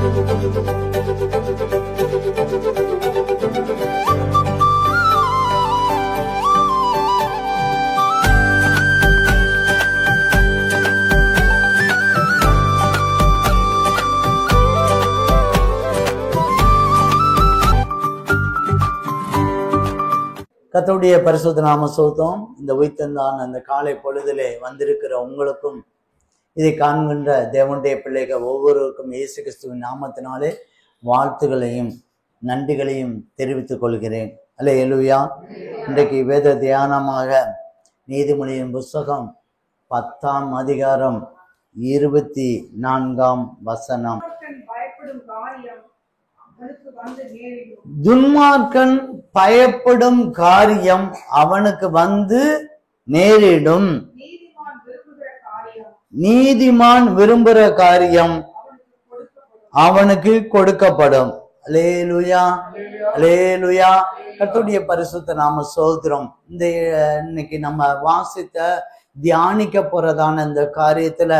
கர்த்தருடைய பரிசுத்த நாம ஸ்தோத்திரம். இந்த உயிர்த்தெழுந்த அந்த காலை பொழுதிலே வந்திருக்கிற உங்களுக்கும் இதை காண்கின்ற தேவனுடைய பிள்ளைகள் ஒவ்வொருவருக்கும் இயேசு கிறிஸ்துவின் நாமத்தினாலே வாழ்த்துகளையும் நன்றிகளையும் தெரிவித்துக் கொள்கிறேன். அல்லேலூயா. இன்றைக்கு வேத தியானமாக நீதிமொழியின் புஸ்தகம் 10ஆம் அதிகாரம் 24ஆம் வசனம். துன்மார்க்கன் பயப்படும் காரியம் அவனுக்கு வந்து நேரிடும், நீதிமான் விரும்புகிற காரியம் அவனுக்கு கொடுக்கப்படும். அல்லேலூயா, அல்லேலூயா. கர்த்தருடைய பரிசுத்த நாம ஸ்தோத்திரம். இந்த இன்னைக்கு நம்ம வாசித்த தியானிக்க போறதான இந்த காரியத்துல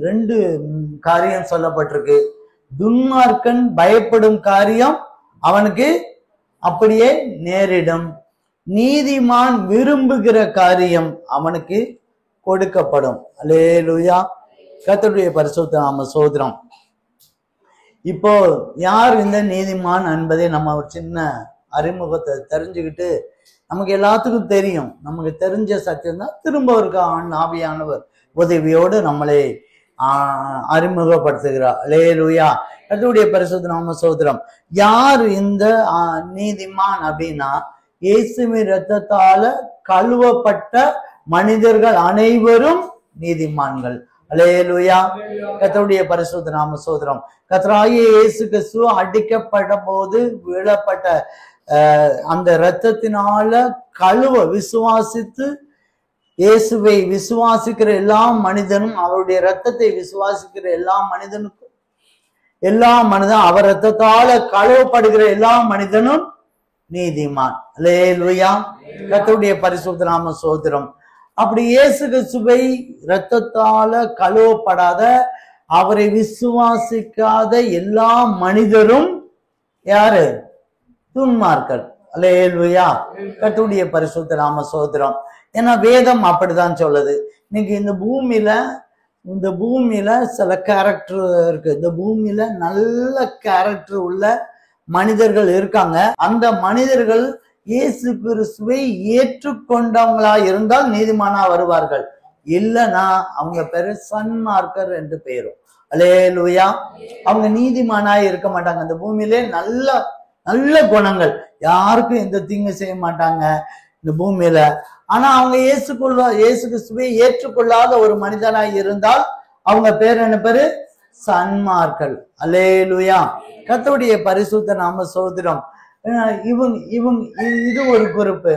ரெண்டு காரியம் சொல்லப்பட்டிருக்கு. துன்மார்க்கன் பயப்படும் காரியம் அவனுக்கு அப்படியே நேரிடும், நீதிமான் விரும்புகிற காரியம் அவனுக்கு கொடுக்கப்படும். அல்லேலூயா. கர்த்தருடைய பரிசுத்த நாம ஸ்தோத்திரம். இப்போ யார் இந்த நீதிமான் என்பதை நம்ம ஒரு சின்ன அறிமுகத்தை தெரிஞ்சுக்கிட்டு, நமக்கு எல்லாத்துக்கும் தெரியும், நமக்கு தெரிஞ்ச சத்தியம் தான் திரும்ப ஒரு ஆவியானவர் உதவியோடு நம்மளை அறிமுகப்படுத்துகிறார். அல்லேலூயா. கர்த்தருடைய பரிசுத்த நாம ஸ்தோத்திரம். யார் இந்த நீதிமான் அப்படின்னா, இயேசுவின் இரத்தத்தால கழுவப்பட்ட மனிதர்கள் அனைவரும் நீதிமான்கள். அல்லேலூயா. கர்த்தருடைய பரிசுத்த நாம ஸ்தோத்திரம். கர்த்தராகிய இயேசு கிறிஸ்து அடிக்கப்பட்ட போது விழப்பட்ட அந்த இரத்தத்தினால கழுவ விசுவாசித்து இயேசுவை விசுவாசிக்கிற எல்லா மனிதனும், அவருடைய இரத்தத்தை விசுவாசிக்கிற எல்லா மனிதனுக்கும், அவர் இரத்தத்தால கழுவப்படுகிற எல்லா மனிதனும் நீதிமான். அல்லேலூயா. கர்த்தருடைய பரிசுத்த நாம ஸ்தோத்திரம். அப்படி இயேசு கிறிஸ்துவை இரத்தத்தால கழுவப்படாத, அவரை விசுவாசிக்காத எல்லா மனிதரும் யாரு? துன்மார்க்கர். அல்லேலூயா. கர்த்தருடைய பரிசுத்த நாம ஸ்தோத்திரம். ஏன்னா வேதம் அப்படிதான் சொல்லுது. இன்னைக்கு இந்த பூமியில சில கேரக்டர் இருக்கு. இந்த பூமியில நல்ல கேரக்டர் உள்ள மனிதர்கள் இருக்காங்க. அந்த மனிதர்கள் இயேசு கிறிஸ்துவை ஏற்றுக்கொண்டவங்களா இருந்தால் நீதிமானா வருவார்கள். இல்லைன்னா அவங்க பேரு சன்மார்க்கர் என்று பெயரும். அல்லேலூயா. அவங்க நீதிமானா இருக்க மாட்டாங்க. அந்த பூமியிலே நல்ல நல்ல குணங்கள், யாருக்கும் எந்த தீங்கு செய்ய மாட்டாங்க இந்த பூமியில. ஆனா அவங்க இயேசு கிறிஸ்துவை ஏற்றுக்கொள்ளாத ஒரு மனிதனாய் இருந்தால் அவங்க பேர் என்ன பேரு? சன்மார்கள். அல்லேலூயா. கர்த்தருடைய பரிசுத்த நாம ஸ்தோத்திரம். இது ஒரு குறிப்பு.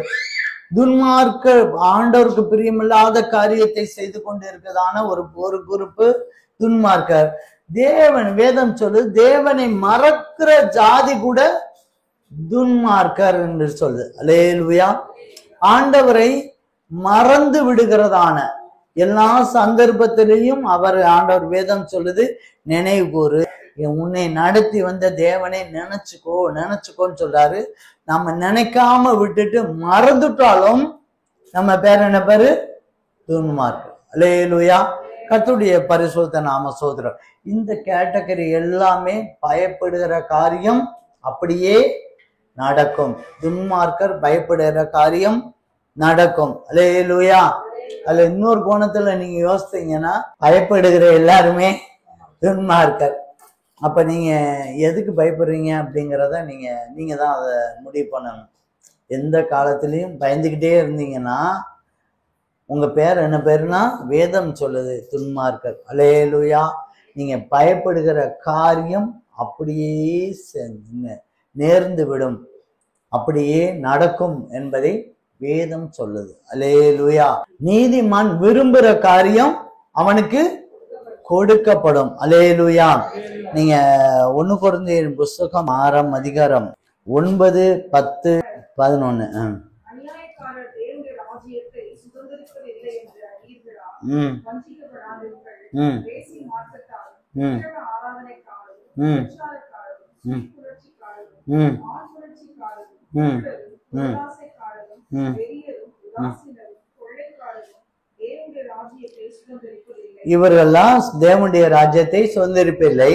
துன்மார்க்க ஆண்டவருக்கு பிரியமில்லாத காரியத்தை செய்து கொண்டு இருக்கிறதான ஒரு குறிப்பு துன்மார்க்கர். வேதம் சொல்லு, தேவனை மறக்கிற ஜாதி கூட துன்மார்க்கர் என்று சொல்லுது. அல்லேலூயா. ஆண்டவரை மறந்து விடுகிறதான எல்லா சந்தர்ப்பத்திலையும் ஆண்டவர் வேதம் சொல்லுது, நினைவு கூறு, உன்னை நடத்தி வந்த தேவனை நினைச்சுக்கோன்னு சொல்றாரு. நம்ம நினைக்காம விட்டுட்டு மறந்துட்டாலும் நம்ம பேர் என்ன பேரு? துன்மார்க்கர். அல்லேலூயா. கர்த்தருடைய பரிசுத்த நாம ஸ்தோத்திரம். இந்த கேட்டகரி எல்லாமே பயப்படுகிற காரியம் அப்படியே நடக்கும். துன்மார்க்கர் பயப்படுகிற காரியம் நடக்கும். அல்லேலூயா. அதுல இன்னொரு கோணத்துல நீங்க யோசித்தீங்கன்னா, பயப்படுகிற எல்லாருமே துன்மார்க்கர். அப்ப நீங்க எதுக்கு பயப்படுறீங்க அப்படிங்கிறத நீங்க தான் அதை முடிவு பண்ணணும். எந்த காலத்திலையும் பயந்துகிட்டே இருந்தீங்கன்னா உங்க பேர் என்ன பேருனா வேதம் சொல்லுது துன்மார்க்கர். அல்லேலூயா. நீங்க பயப்படுகிற காரியம் அப்படியே நேர்ந்து விடும், அப்படியே நடக்கும் என்பதை வேதம் சொல்லுது. அல்லேலூயா. நீதிமான் விரும்புகிற காரியம் அவனுக்கு கொடுக்கப்படும். அல்லேலூயா. நீங்க 1 கொரிந்தியர் புஸ்தகம் 6ஆம் அதிகாரம் 9, 10, 11. ம் ம் ம் ம் ம் ம் இவர்கள்லாம் தேவனுடைய ராஜ்யத்தை சுதந்திரிப்பதில்லை.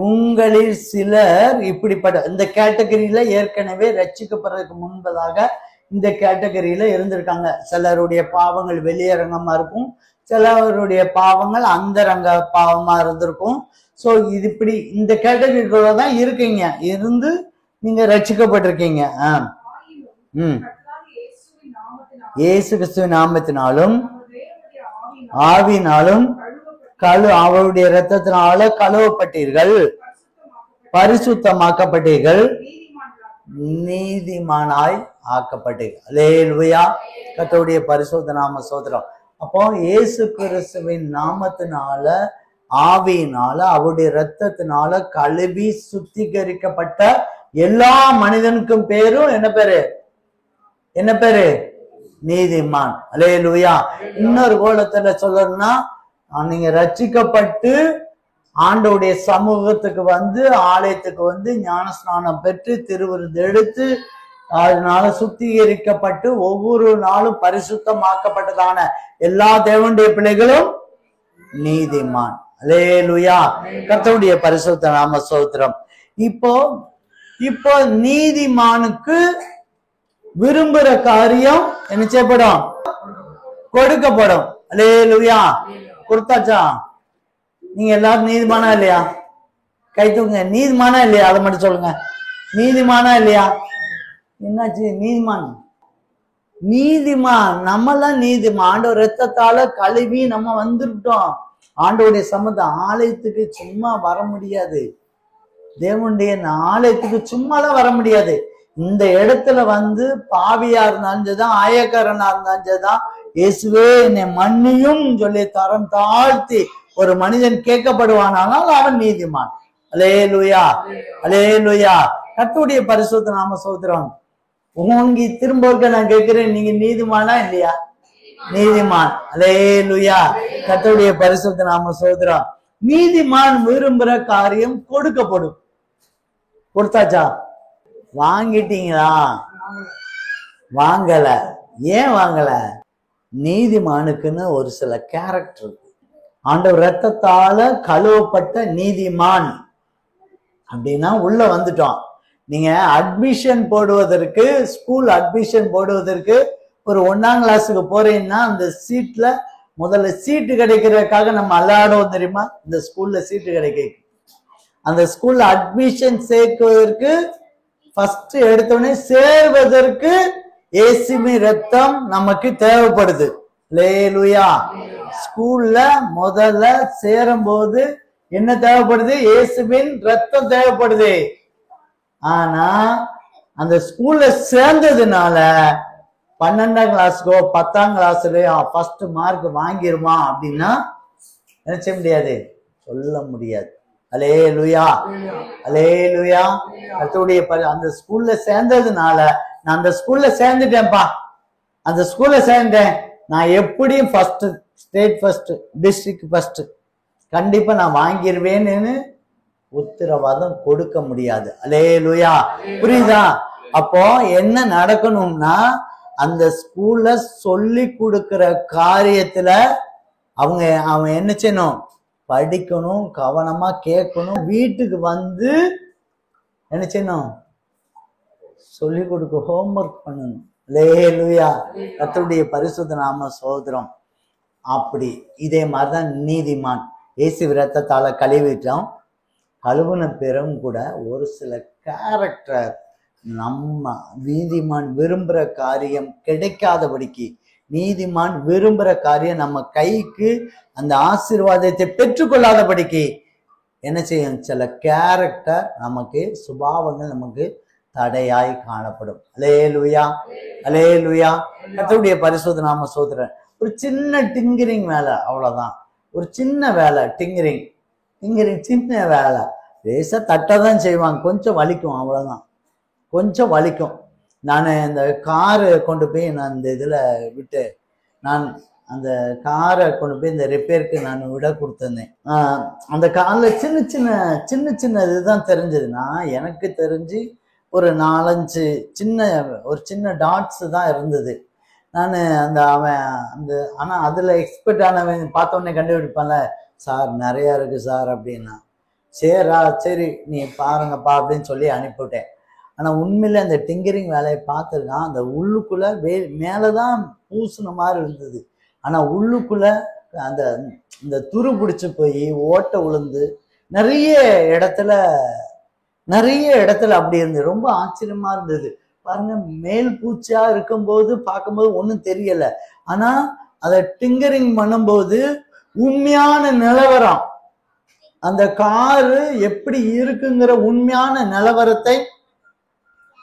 உங்களில் சிலர் இப்படிப்பட்ட இந்த கேட்டகரியில ஏற்கனவே ரட்சிக்கப்படுறதுக்கு முன்பதாக இந்த கேட்டகரியில இருந்திருக்காங்க. சிலருடைய பாவங்கள் வெளியரங்கமா இருக்கும், சிலருடைய பாவங்கள் அந்தரங்க பாவமா இருந்திருக்கும். சோ இது இப்படி இந்த கேட்டகரிக்குள்ள தான் இருக்கீங்க, இருந்து நீங்க ரட்சிக்கப்பட்டிருக்கீங்க. இயேசு கிறிஸ்துவின் நாமத்தினாலும் ஆவினாலும் அவருடைய இரத்தத்தினால கழுவப்பட்டீர்கள், பரிசுத்தமாக்கப்பட்டீர்கள், நீதிமானாய் ஆக்கப்பட்டீர்கள். அல்லேலூயா. கர்த்தருடைய பரிசுத்த நாம ஸ்தோத்திரம். அப்போ இயேசு கிறிஸ்துவின் நாமத்தினால ஆவியினால அவருடைய இரத்தத்தினால கழுவி சுத்திகரிக்கப்பட்ட எல்லா மனிதனுக்கும் பேரும் என்ன பேரு? என்ன பேரு? நீதிமான். அல்லேலூயா. இன்னொரு கோலத்துல சொல்லணும்னா, நீங்க ரட்சிக்கப்பட்டு ஆண்டவருடைய சமூகத்துக்கு வந்து ஆலயத்துக்கு வந்து ஞானஸ்நானம் பெற்று திருவிருந்து எடுத்து அதனால சுத்திகரிக்கப்பட்டு ஒவ்வொரு நாளும் பரிசுத்தமாக்கப்பட்டதான எல்லா தேவனுடைய பிள்ளைகளும் நீதிமான். அல்லேலூயா. கர்த்தருடைய பரிசுத்த நாம ஸ்தோத்திரம். இப்போ நீதிமானுக்கு விரும்புற காரியம் என்ன செய்யப்படும்? கொடுக்கப்படும். அல்லேலூயா. கொடுத்தாச்சா? நீங்க எல்லாரும் நீதிமானா இல்லையா? கை தூக்குங்க. நீதிமானா இல்லையா? அதை மட்டும் சொல்லுங்க. நீதிமானா இல்லையா? என்னாச்சு? நீதிமான் நம்மெல்லாம் நீதிமான். ஆண்டவர் ரத்தத்தால கழுவி நம்ம வந்துட்டோம். ஆண்டவருடைய சம்மத ஆலயத்துக்கு சும்மா வர முடியாது. தேவனுடைய ஆலயத்துக்கு சும்மாலாம் வர முடியாது. இந்த இடத்துல வந்து பாவியா இருந்தாலும் சரிதான், ஆயக்காரனா இருந்தாலும் சரிதான், இயேசுவே என்னை மன்னியும் சொல்லி தரம் தாழ்த்தி ஒரு மனிதன் கேட்கப்படுவானால் அவன் நீதிமான். அல்லேலூயா. அல்லேலூயா. கர்த்தருடைய பரிசுத்த நாம ஸ்தோத்திரம். உங்க திரும்ப நான் கேட்கிறேன், நீங்க நீதிமானா இல்லையா? நீதிமான். அல்லேலூயா. கர்த்தருடைய பரிசுத்த நாம ஸ்தோத்திரம். நீதிமான் விரும்புற காரியம் கொடுக்கப்படும். கொடுத்தாச்சா? வாங்கிட்டீங்களா? வாங்கல. ஏன் வாங்கல? நீதிமானுக்குன்னு ஒரு சில கேரக்டர் இருக்கு. ஆண்டவர் ரத்தத்தால கழுவப்பட்ட நீதிமான் அப்படின்னா உள்ள வந்துட்டோம். நீங்க அட்மிஷன் போடுவதற்கு, ஸ்கூல் அட்மிஷன் போடுவதற்கு ஒரு 1ஆம் கிளாஸுக்கு போறீங்கன்னா அந்த சீட்ல முதல்ல சீட்டு கிடைக்கிறதுக்காக நம்ம அல்லாடுவோம் தெரியுமா? இந்த ஸ்கூல்ல சீட்டு கிடைக்க, அந்த ஸ்கூல்ல அட்மிஷன் சேர்க்குவதற்கு ஃபர்ஸ்ட் எடுத்தோடனே சேர்வதற்கு இயேசுவின் ரத்தம் நமக்கு தேவைப்படுது. அல்லேலூயா. ஸ்கூல்ல முதல்ல சேரும் போது என்ன தேவைப்படுது? இயேசுவின் ரத்தம் தேவைப்படுது. ஆனா அந்த ஸ்கூல்ல சேர்ந்ததுனால 12ஆம் கிளாஸ்க்கோ 10ஆம் கிளாஸ்லயோ ஃபர்ஸ்ட் மார்க் வாங்கிருமா அப்படின்னா என்ன செய்ய முடியாது? சொல்ல முடியாது. அல்லேலூயா. அல்லேலூயா. கர்த்தருடைய அந்த ஸ்கூல்ல சேர்ந்ததுனால, நான் அந்த ஸ்கூல்ல சேர்ந்துட்டேன்ப்பா, அந்த ஸ்கூல்ல சேர்ந்தேன், நான் எப்படியும் first, state first, district first கண்டிப்பா நான் வாங்கிருவேன்னு உத்தரவாதம் கொடுக்க முடியாது. அல்லேலூயா. புரியுதா? அப்போ என்ன நடக்கணும்னா, அந்த ஸ்கூல்ல சொல்லி கொடுக்கிற காரியத்துல அவன் என்ன செய்யணும்? படிக்கணும், கவனமா கேட்கணும், வீட்டுக்கு வந்து என்ன செய்யணும்? சொல்லி கொடுக்க, ஹோம்ஒர்க் பண்ணணும். அல்லேலூயா. கர்த்தருடைய பரிசுத்த நாம ஸ்தோத்திரம். அப்படி இதே மாதிரிதான் நீதிமான். இயேசு இரத்தத்தால கழுவிட்டோம். கழுவுன பிறகு கூட ஒரு சில கேரக்டர் நம்ம நீதிமான் விரும்புற காரியம் கிடைக்காதபடிக்கு, நீதிமான் விரும்புற காரியம் நம்ம கைக்கு அந்த ஆசீர்வாதத்தை பெற்றுக்கொள்ளாதபடிக்கு என்ன செய்யும்? சில கேரக்டர் நமக்கு, சுபாவங்கள் நமக்கு தடையாய் காணப்படும். அல்லேலூயா. அல்லேலூயா. கர்த்தருடைய பரிசுத்த நாம ஸ்தோத்திரம். ஒரு சின்ன டிங்கரிங் வேலை, அவ்வளவுதான். ஒரு சின்ன வேலை, டிங்கரிங் சின்ன வேலை, லேசா தட்டதான் செய்வாங்க, கொஞ்சம் வலிக்கும், அவ்வளவுதான், கொஞ்சம் வலிக்கும். நான் இந்த காரு கொண்டு போய் நான் இந்த இதுல விட்டு, நான் அந்த காரை கொண்டு போய் இந்த ரிப்பேருக்கு நான் விட கொடுத்துருந்தேன். அந்த காரில் சின்ன சின்ன இதுதான் தெரிஞ்சது. நான் எனக்கு தெரிஞ்சு ஒரு 4-5 சின்ன டாட்ஸ் தான் இருந்தது. நான் ஆனால் அதில் எக்ஸ்பர்ட் ஆனவன் பார்த்தோன்னே கண்டுபிடிப்பான்ல, சார் நிறையா இருக்குது சார் அப்படின்னா. சரி நீ பாருங்கப்பா அப்படின்னு சொல்லி அனுப்பிவிட்டேன். ஆனால் உண்மையில அந்த டிங்கரிங் வேலையை பார்த்துருக்கான். அந்த உள்ளுக்குள்ளே மேலே தான் பூசின மாதிரி இருந்தது, ஆனால் உள்ளுக்குள்ளே இந்த துரு பிடிச்சி போய் ஓட்டை விழுந்து நிறைய இடத்துல அப்படி இருந்தது. ரொம்ப ஆச்சரியமா இருந்தது. பாருங்க, மேல் பூச்சியா இருக்கும்போது பார்க்கும்போது ஒன்றும் தெரியல, ஆனா அதை டிங்கரிங் பண்ணும்போது உண்மையான நிலவரம், அந்த காரு எப்படி இருக்குங்கிற உண்மையான நிலவரத்தை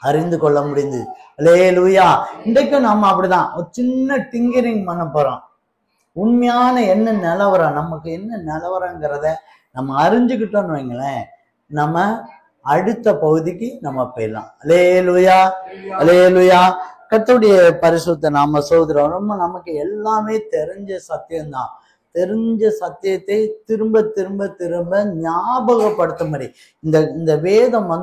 அறிந்து கொள்ள முடிந்தது. அல்லேலூயா. இன்றைக்கும் நாம அப்படிதான் ஒரு சின்ன டிங்கரிங் பண்ண போறோம். உண்மையான என்ன நிலவரம், நமக்கு என்ன நிலவரங்கிறத நம்ம அறிஞ்சுக்கிட்டோம்னு வைங்களேன், நம்ம அடுத்த பகுதிக்கு நம்ம போயிடலாம். அல்லேலூயா, அல்லேலூயா. கர்த்தருடைய பரிசுத்த நாம சோதரம். ரொம்ப நமக்கு எல்லாமே தெரிஞ்ச சத்தியம்தான். தெரிஞ்ச சத்தியத்தை திரும்ப திரும்ப திரும்ப ஞாபகப்படுத்தும்படி இந்த வேதம்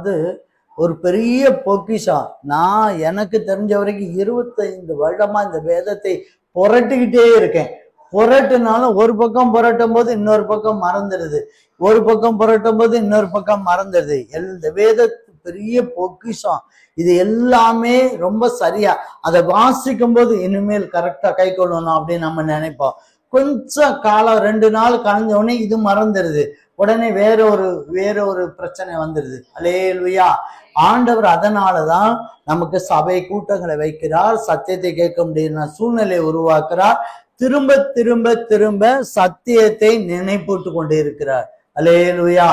ஒரு பெரிய பொக்கிஷம். நான் எனக்கு தெரிஞ்ச வரைக்கும் 25 வருடமா இந்த வேதத்தை புரட்டிக்கிட்டே இருக்கேன். புரட்டுனாலும் ஒரு பக்கம் புரட்டும் போது இன்னொரு பக்கம் மறந்துடுது, ஒரு பக்கம் புரட்டும் போது இன்னொரு பக்கம் மறந்துடுது. இந்த வேதத்து பெரிய பொக்கிஷம். இது எல்லாமே ரொம்ப சரியா அதை வாசிக்கும் போது இனிமேல் கரெக்டா கை கொள்ளணும் அப்படின்னு நம்ம நினைப்போம். கொஞ்சம் காலம் 2 நாள் கழிஞ்ச உடனே இது மறந்துடுது, உடனே வேற ஒரு பிரச்சனை வந்துடுது. அல்லேலூயா. ஆண்டவர் அதனாலதான் நமக்கு சபை கூட்டங்களை வைக்கிறார், சத்தியத்தை கேட்க முடியும்னா சூழ்நிலையை உருவாக்குறார், திரும்ப திரும்ப திரும்ப சத்தியத்தை நினைப்பூட்டு கொண்டு இருக்கிறார். அல்லேலூயா.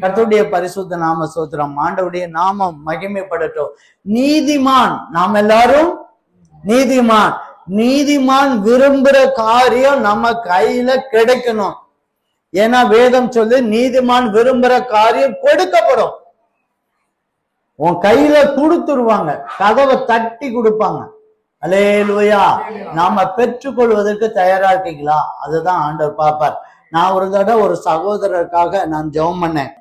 கர்த்தருடைய பரிசுத்த நாம ஸ்தோத்திரம். ஆண்டவருடைய நாமம் மகிமைப்படட்டும். நீதிமான், நாம் எல்லாரும் நீதிமான் விரும்புற காரியம் நம்ம கையில கிடைக்கணும். ஏன்னா வேதம் சொல்லு, நீதிமான் விரும்புற காரியம் கொடுக்கப்படும். உன் கையில கொடுத்துருவாங்க, கதவை தட்டி கொடுப்பாங்க. அல்லேலூயா. நாம பெற்றுக்கொள்வதற்கு தயாரா இருக்கீங்களா? அதுதான் ஆண்டவர் பார்ப்பார். நான் ஒரு தடவை ஒரு சகோதரருக்காக நான் ஜெபம் பண்ணேன்.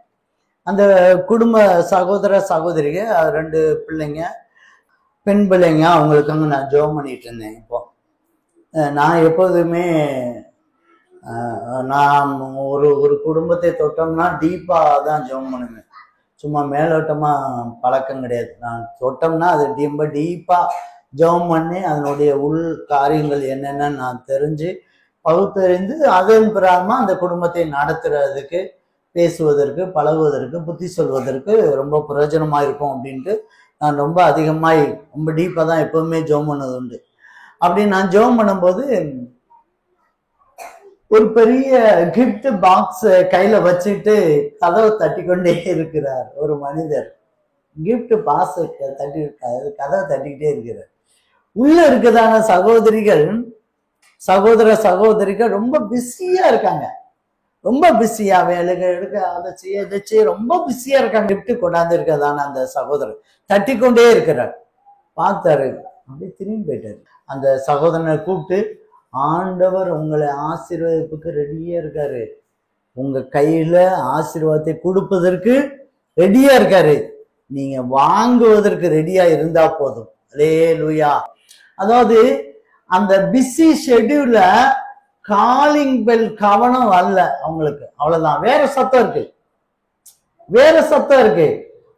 அந்த குடும்ப சகோதரிங்க 2 பிள்ளைங்க, பெண் பிள்ளைங்க, அவங்களுக்காக நான் ஜெபம் பண்ணிட்டு இருந்தேன். இப்போ நான் எப்போதுமே நான் ஒரு குடும்பத்தை தொட்டோம்னா டீப்பா தான் ஜெபம் பண்ணுவேன். சும்மா மேலோட்டமா பழக்கம் கிடையாது. நான் தொட்டோம்னா அது ரொம்ப டீப்பா ஜெபம் பண்ணி அதனுடைய உள் காரியங்கள் என்னென்னு நான் தெரிஞ்சு பகுத்தறிந்து அதன் பிறகுமா அந்த குடும்பத்தை நடத்துறதுக்கு, பேசுவதற்கு, பழகுவதற்கு, புத்தி சொல்வதற்கு ரொம்ப பிரயோஜனமா இருக்கும் அப்படின்ட்டு நான் ரொம்ப அதிகமாய் ரொம்ப டீப்பாக தான் எப்பவுமே ஜெபம் பண்ணது உண்டு. அப்படி நான் ஜெபம் பண்ணும்போது ஒரு பெரிய கிஃப்ட் பாக்ஸ் கையில வச்சுட்டு கதவை தட்டி கொண்டே இருக்கிறார் ஒரு மனிதர். கிஃப்ட் பாக்ஸ் கதவை தட்டிக்கிட்டே இருக்கிறார். உள்ள இருக்குதான சகோதரிகள் ரொம்ப பிஸியா இருக்காங்க, ரொம்ப பிஸியா வேலைக்கு எடுக்க அதை செய்ய ரொம்ப பிஸியா இருக்காங்க. கிஃப்ட் கொண்டாந்து இருக்கிறதான அந்த சகோதரர் தட்டி கொண்டே இருக்கிறார். பார்த்தாரு, அப்படியே திரும்பி போயிட்டாரு. அந்த சகோதரனை கூப்பிட்டு, ஆண்டவர் உங்களை ஆசீர்வாதத்துக்கு ரெடியா இருக்காரு, உங்க கையில ஆசீர்வாதத்தை கொடுப்பதற்கு ரெடியா இருக்காரு, நீங்க வாங்குவதற்கு ரெடியா இருந்தா போதும். அல்லேலூயா. அதாவது அந்த பிஸி ஷெட்யூல்ல காலிங் பெல் கவனம் வரல அவங்களுக்கு, அவ்வளவுதான். வேற சத்தம் இருக்கு.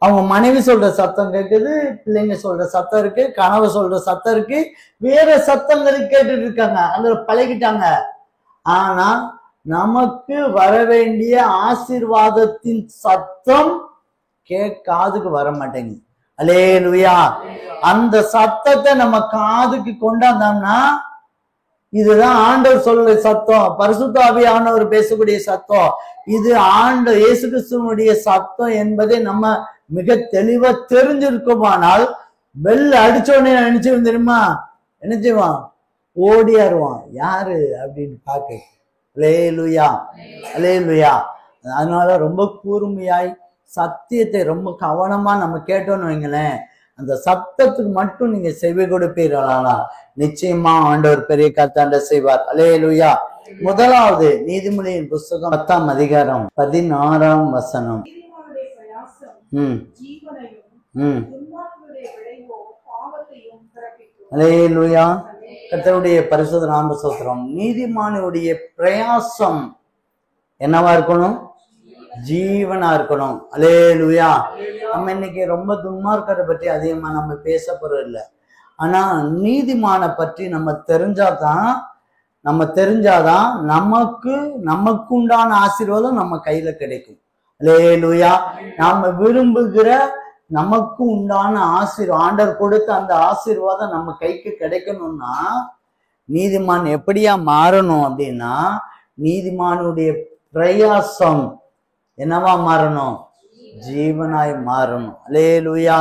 அவங்க மனைவி சொல்ற சத்தம் கேட்குது, பிள்ளைங்க சொல்ற சத்தம் இருக்கு, கணவர் சொல்ற சத்தம் இருக்கு, வேற சத்தங்கள் கேட்டுட்டு இருக்காங்க, அதுல பழகிட்டாங்க. ஆனா நமக்கு வர வேண்டிய ஆசீர்வாதத்தின் சத்தம் காதுக்கு வர மாட்டேங்குது. அல்லேலூயா. அந்த சத்தத்தை நம்ம காதுக்கு கொண்டாந்தோம்னா, இதுதான் ஆண்டவர் சொல்ற சத்தம், பரிசுத்த ஆவியானவர் பேசக்கூடிய சத்தம், இது இயேசு கிறிஸ்துவனுடைய சத்தம் என்பதை நம்ம மிக தெளிவா தெரிஞ்சிருக்குமானால், பெல் அடிச்சோடனே நினைச்சு தெரியுமா, என்ன செய்வான்? ஓடியாருவான். யாரு அப்படின்னு பார்க்க. அல்லேலூயா, அல்லேலூயா. அதனால ரொம்ப கூர்மையாய் சத்தியத்தை ரொம்ப கவனமா நம்ம கேட்டோம்னு வைங்களேன், அந்த சத்தத்துக்கு மட்டும் நீங்க செவி கொடுப்பீர்களா, நிச்சயமா ஆண்டவர் பெரிய காத்தாண்ட செய்வார். அல்லேலூயா. முதலாவது நீதிமொழியின் புஸ்தகம் 10ஆம் அதிகாரம் 16ஆம் வசனம். அல்லேலூயா. கர்த்தருடைய பரிசுத்த நாம ஸ்தோத்திரம். நீதிமானுடைய பிரயாசம் என்னவா இருக்கணும்? ஜீவனா இருக்கணும். அல்லேலூயா. நம்ம இன்னைக்கு ரொம்ப துன்மார்க்கரை பற்றி அதிகமா நம்ம பேச போறது இல்லை. ஆனா நீதிமானை பற்றி நம்ம தெரிஞ்சாதான் நமக்கு உண்டான ஆசீர்வாதம் நம்ம கையில கிடைக்கும். அல்லேலூயா. நாம விரும்புகிற நமக்கு உண்டான ஆண்டவர் கொடுத்த அந்த ஆசீர்வாதம் நம்ம கைக்கு கிடைக்கணும்னா நீதிமான் எப்படியா மாறணும் அப்படின்னா, நீதிமானுடைய பிரயாசம் என்னவா மாறணும்? ஜீவனாய் மாறணும். அல்லேலூயா.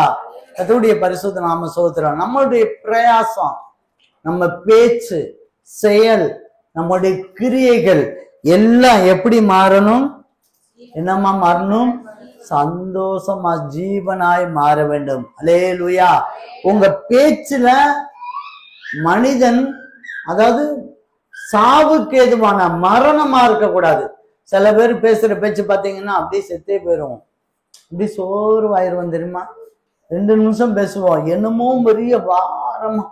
கர்த்தருடைய பரிசுத்த நாம ஸ்தோத்திரம். நம்மளுடைய பிரயாசம், நம்ம பேச்சு, செயல், நம்முடைய கிரியைகள் எல்லாம் எப்படி மாறணும்? என்னமா மாறணும்? சந்தோஷமா ஜீவனாய் மாற வேண்டும். அல்லேலூயா. உங்க பேச்சுல மனிதன், அதாவது சாவுக்கு ஏதுவான மரணமா இருக்கக்கூடாது. சில பேர் பேசுற பேச்சு பாத்தீங்கன்னா அப்படியே செத்தே போயிடும், இப்படி சோர்வாயிருவோம் தெரியுமா. 2 நிமிஷம் பேசுவோம், என்னமோ பெரிய பாரமா,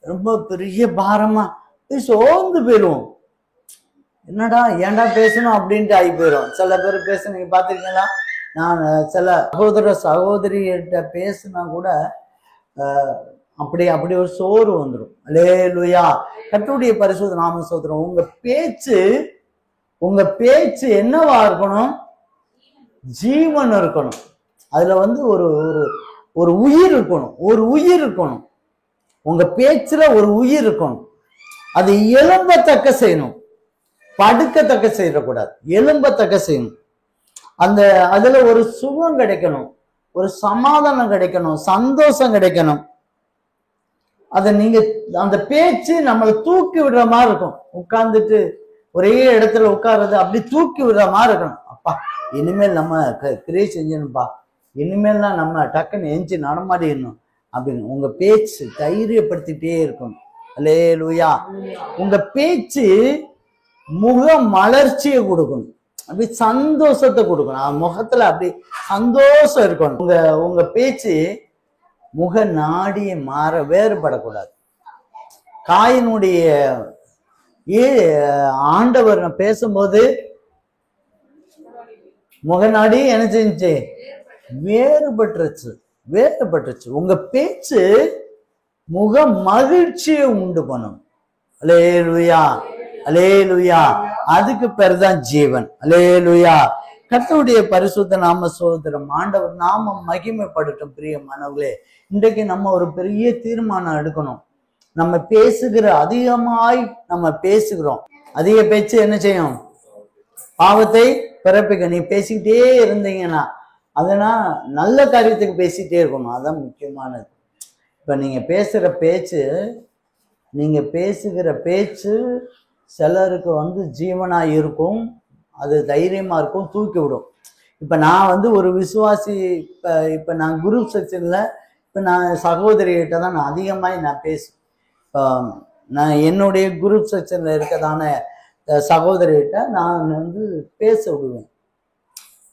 ரொம்ப பெரிய பாரமா சோர்ந்து போயிடுவோம். என்னடா ஏன்டா பேசணும் அப்படின்ட்டு ஆகி போயிடும். சில பேர் பேச நீங்க பாத்திருக்கீங்களா? நான் சில சகோதரிகிட்ட பேசுனா கூட அப்படி ஒரு சோறு வந்துடும். அல்லேலூயா. கர்த்தருடைய பரிசுத்த நாம ஸ்தோத்திரம். உங்க பேச்சு என்னவா இருக்கணும்? ஜீவன் இருக்கணும். அதுல ஒரு உயிர் இருக்கணும். உங்க பேச்சுல ஒரு உயிர் இருக்கணும். அது எழும்பத்தக்க செய்யணும், படுக்கத்தக்க செய்யக்கூடாது, எழும்பத்தக்க செய்யணும். அதுல ஒரு சுகம் கிடைக்கணும், ஒரு சமாதானம் கிடைக்கணும், சந்தோஷம் கிடைக்கணும். நீங்க அந்த பேச்சு நம்மளை தூக்கி விடுற மாதிரி இருக்கும். உட்கார்ந்துட்டு ஒரே இடத்துல உட்கார்றது அப்படி தூக்கி விடுற மாதிரி இருக்கணும். அப்பா இனிமேல் நம்ம கிரியை செஞ்சணும்பா, இனிமேல் தான் நம்ம டக்குன்னு எஞ்சி நடமாடிடணும் அப்படின்னு உங்க பேச்சு தைரியப்படுத்திட்டே இருக்கணும். அல்லேலூயா. உங்க பேச்சு முக மலர்ச்சியை கொடுக்கணும், அப்படி சந்தோஷத்தை கொடுக்கணும். முகத்துல அப்படி சந்தோஷம் இருக்கணும். உங்க பேச்சு முக நாடியை மாற வேறுபடக்கூடாது. காயினுடைய ஆண்டவர் பேசும்போது முகநாடி என்ன செஞ்சு வேறுபட்டுருச்சு. உங்க பேச்சு முக மகிழ்ச்சியை உண்டு பண்ணும். அல்லேலூயா. அல்லேலூயா. அதுக்கு பேருதான் ஜீவன். அல்லேலூயா. கர்த்தருடைய பரிசுத்த நாம ஸ்தோத்திரம். ஆண்டவர் நாமம் மகிமைப்படட்டும். பிரியமானவர்களே, இன்றைக்கு நம்ம ஒரு பெரிய தீர்மானம் எடுக்கணும். நம்ம அதிகமாய் நம்ம பேசுகிறோம். அதிக பேச்சு என்ன செய்யும்? பாவத்தை பிறப்பிக்க. நீ பேசிக்கிட்டே இருந்தீங்கன்னா அதனால் நல்ல காரியத்துக்கு பேசிக்கிட்டே இருக்கணும். அதான் முக்கியமானது. இப்ப நீங்க பேசுகிற பேச்சு சிலருக்கு ஜீவனா இருக்கும், அது தைரியமா இருக்கும், தூக்கி விடும். இப்ப நான் ஒரு விசுவாசி. இப்ப நான் குரூப் செக்ஷன்ல நான் சகோதரிகிட்ட தான் நான் அதிகமாக நான் நான் என்னுடைய குரூப் செக்ஷன்ல இருக்கதான சகோதரிகிட்ட நான் பேச விடுவேன்.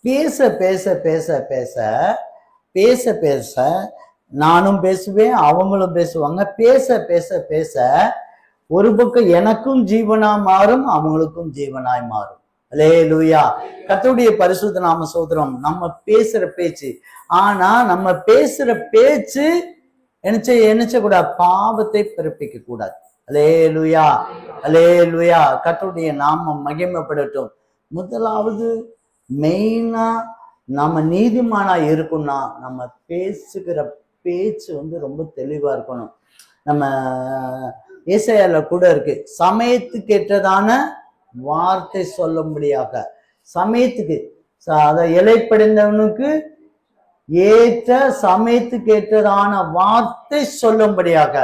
பேச பேச பேச பேச பேச பேச நானும் பேசுவேன், அவங்களும் பேசுவாங்க. பேச பேச பேச ஒரு பக்கம் எனக்கும் ஜீவனா மாறும், அவங்களுக்கும் ஜீவனாய் மாறும். அல்லேலூயா. கர்த்தருடைய பரிசுத்த நாம ஸ்தோத்திரம். நம்ம பேசுற பேச்சு, ஆனா நம்ம பேசுற பேச்சு என்ன கூடாது? பாவத்தை பிறப்பிக்க கூடாது. அல்லேலூயா. அல்லேலூயா. கர்த்தருடைய நாமம் மகிமைப்படட்டும். முதலாவது மெயினா நம்ம நீதிமானா இருக்கும்னா நம்ம பேசுகிற பேச்சு ரொம்ப தெளிவா இருக்கணும். நம்ம ஏசாயால கூட இருக்கு, சமயத்துக்கு ஏற்றதான வார்த்தை சொல்லும்படியாக. சமயத்துக்கு இலைப்படைந்தவனுக்கு ஏற்ற சமயத்துக்கு ஏற்றதான வார்த்தை சொல்லும்படியாக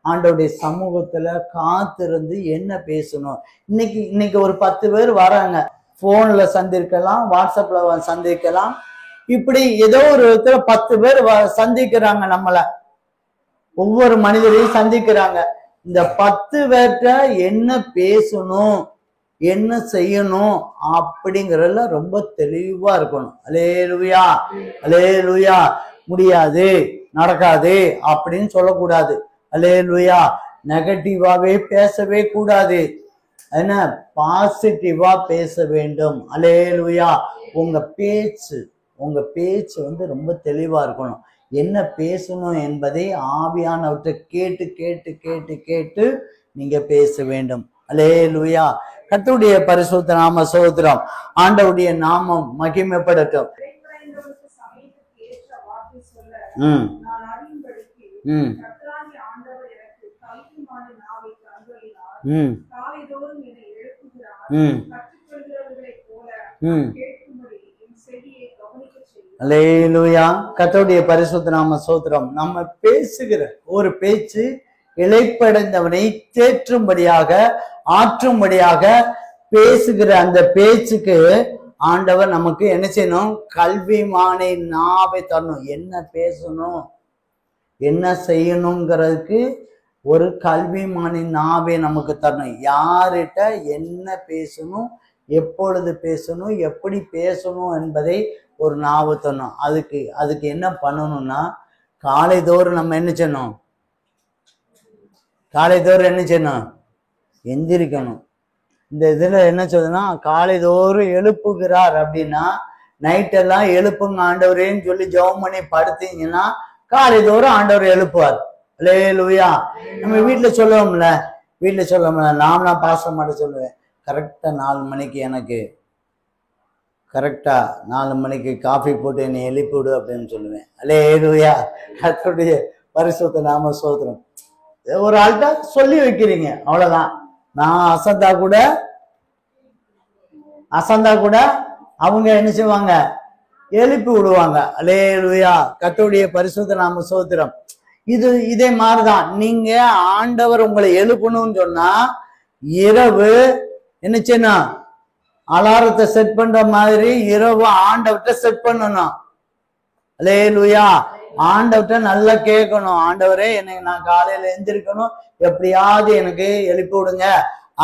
ஆண்டவருடைய சமூகத்துல காத்திருந்து என்ன பேசணும். இன்னைக்கு ஒரு 10 பேர் வராங்க, போன்ல சந்திக்கலாம், வாட்ஸ்அப்ல சந்திக்கலாம், இப்படி ஏதோ ஒரு விதத்துல 10 பேர் சந்திக்கிறாங்க நம்மள. ஒவ்வொரு மனிதரையும் சந்திக்கிறாங்க. இந்த 10 பேர்கிட்ட என்ன பேசணும், என்ன செய்யணும் அப்படிங்கறதுல ரொம்ப தெளிவா இருக்கணும். அல்லேலூயா, அல்லேலூயா. முடியாது, நடக்காது அப்படின்னு சொல்லக்கூடாது. அல்லேலூயா. நெகட்டிவாவே பேசவே கூடாது. என்ன, பாசிட்டிவா பேச வேண்டும். அல்லேலூயா. உங்க பேச்சு வந்து ரொம்ப தெளிவா இருக்கணும். என்ன பேசணும் என்பதை ஆவியானவற்றை கேட்டு கேட்டு கேட்டு கேட்டு நீங்க பேச வேண்டும். அல்லேலூயா. கர்த்தருடைய பரிசுத்த நாம ஸ்தோத்திரம். ஆண்டவருடைய நாமம் மகிமைப்படட்டும். அல்லேலூயா. கர்த்தருடைய பரிசுத்த நாம ஸ்தோத்திரம். நம்ம பேசுகிற ஒரு பேச்சு இளைப்படைந்தவனை தேற்றும்படியாக, ஆற்றும்படியாக பேசுகிற அந்த பேச்சுக்கு ஆண்டவர் நமக்கு என்ன செய்யணும்? கல்விமானை நாவை தரணும். என்ன பேசணும், என்ன செய்யணுங்கிறதுக்கு ஒரு கல்விமானின் நாவை நமக்கு தரணும். யார்கிட்ட என்ன பேசணும், எப்பொழுது பேசணும், எப்படி பேசணும் என்பதை ஒரு நாவு தரணும். அதுக்கு என்ன பண்ணணும்னா, காலைதோறும் நம்ம என்ன செய்யணும்? காலைதோறும் என்ன செய்யணும்? எந்திரிக்கணும். இந்த இதுல என்ன சொல்லுதுன்னா, காலைதோறும் எழுப்புகிறார் அப்படின்னா, நைட்டெல்லாம் எழுப்புங்க ஆண்டவரேன்னு சொல்லி ஜெபம் பண்ணி படுத்தீங்கன்னா காலைதோறும் ஆண்டவர் எழுப்புவார். அல்லேலூயா. நம்ம வீட்டுல சொல்லுவோம்ல, நாமலாம் பாச மாட்ட சொல்லுவேன், கரெக்டா 4 மணிக்கு எனக்கு கரெக்டா 4 மணிக்கு காஃபி போட்டு என்னை எழுப்பி விடு அப்படின்னு சொல்லுவேன். அல்லேலூயா. கர்த்தருடைய பரிசுத்த நாம ஸ்தோத்திரம். ஒரு ஆள்கிட்ட சொல்லி வைக்கிறீங்க, அவ்வளவுதான். நான் அசந்தா கூட அவங்க என்ன செய்வாங்க? எழுப்பி விடுவாங்க. அல்லேலூயா. கர்த்தருடைய பரிசுத்த நாம ஸ்தோத்திரம். இதே மாதிரிதான் நீங்க ஆண்டவர் உங்களை எழுப்பணும்னு சொன்னா, இரவு என்ன செய்யணும்? அலாரத்தை செட் பண்ற மாதிரி இரவு ஆண்டவர்கிட்ட செட் பண்ணணும். அல்லேலூயா. ஆண்டவர்கிட்ட நல்லா கேட்கணும், ஆண்டவரே எனக்கு நான் காலையில எந்திரிக்கணும், எப்படியாவது எனக்கு எழுப்பி விடுங்க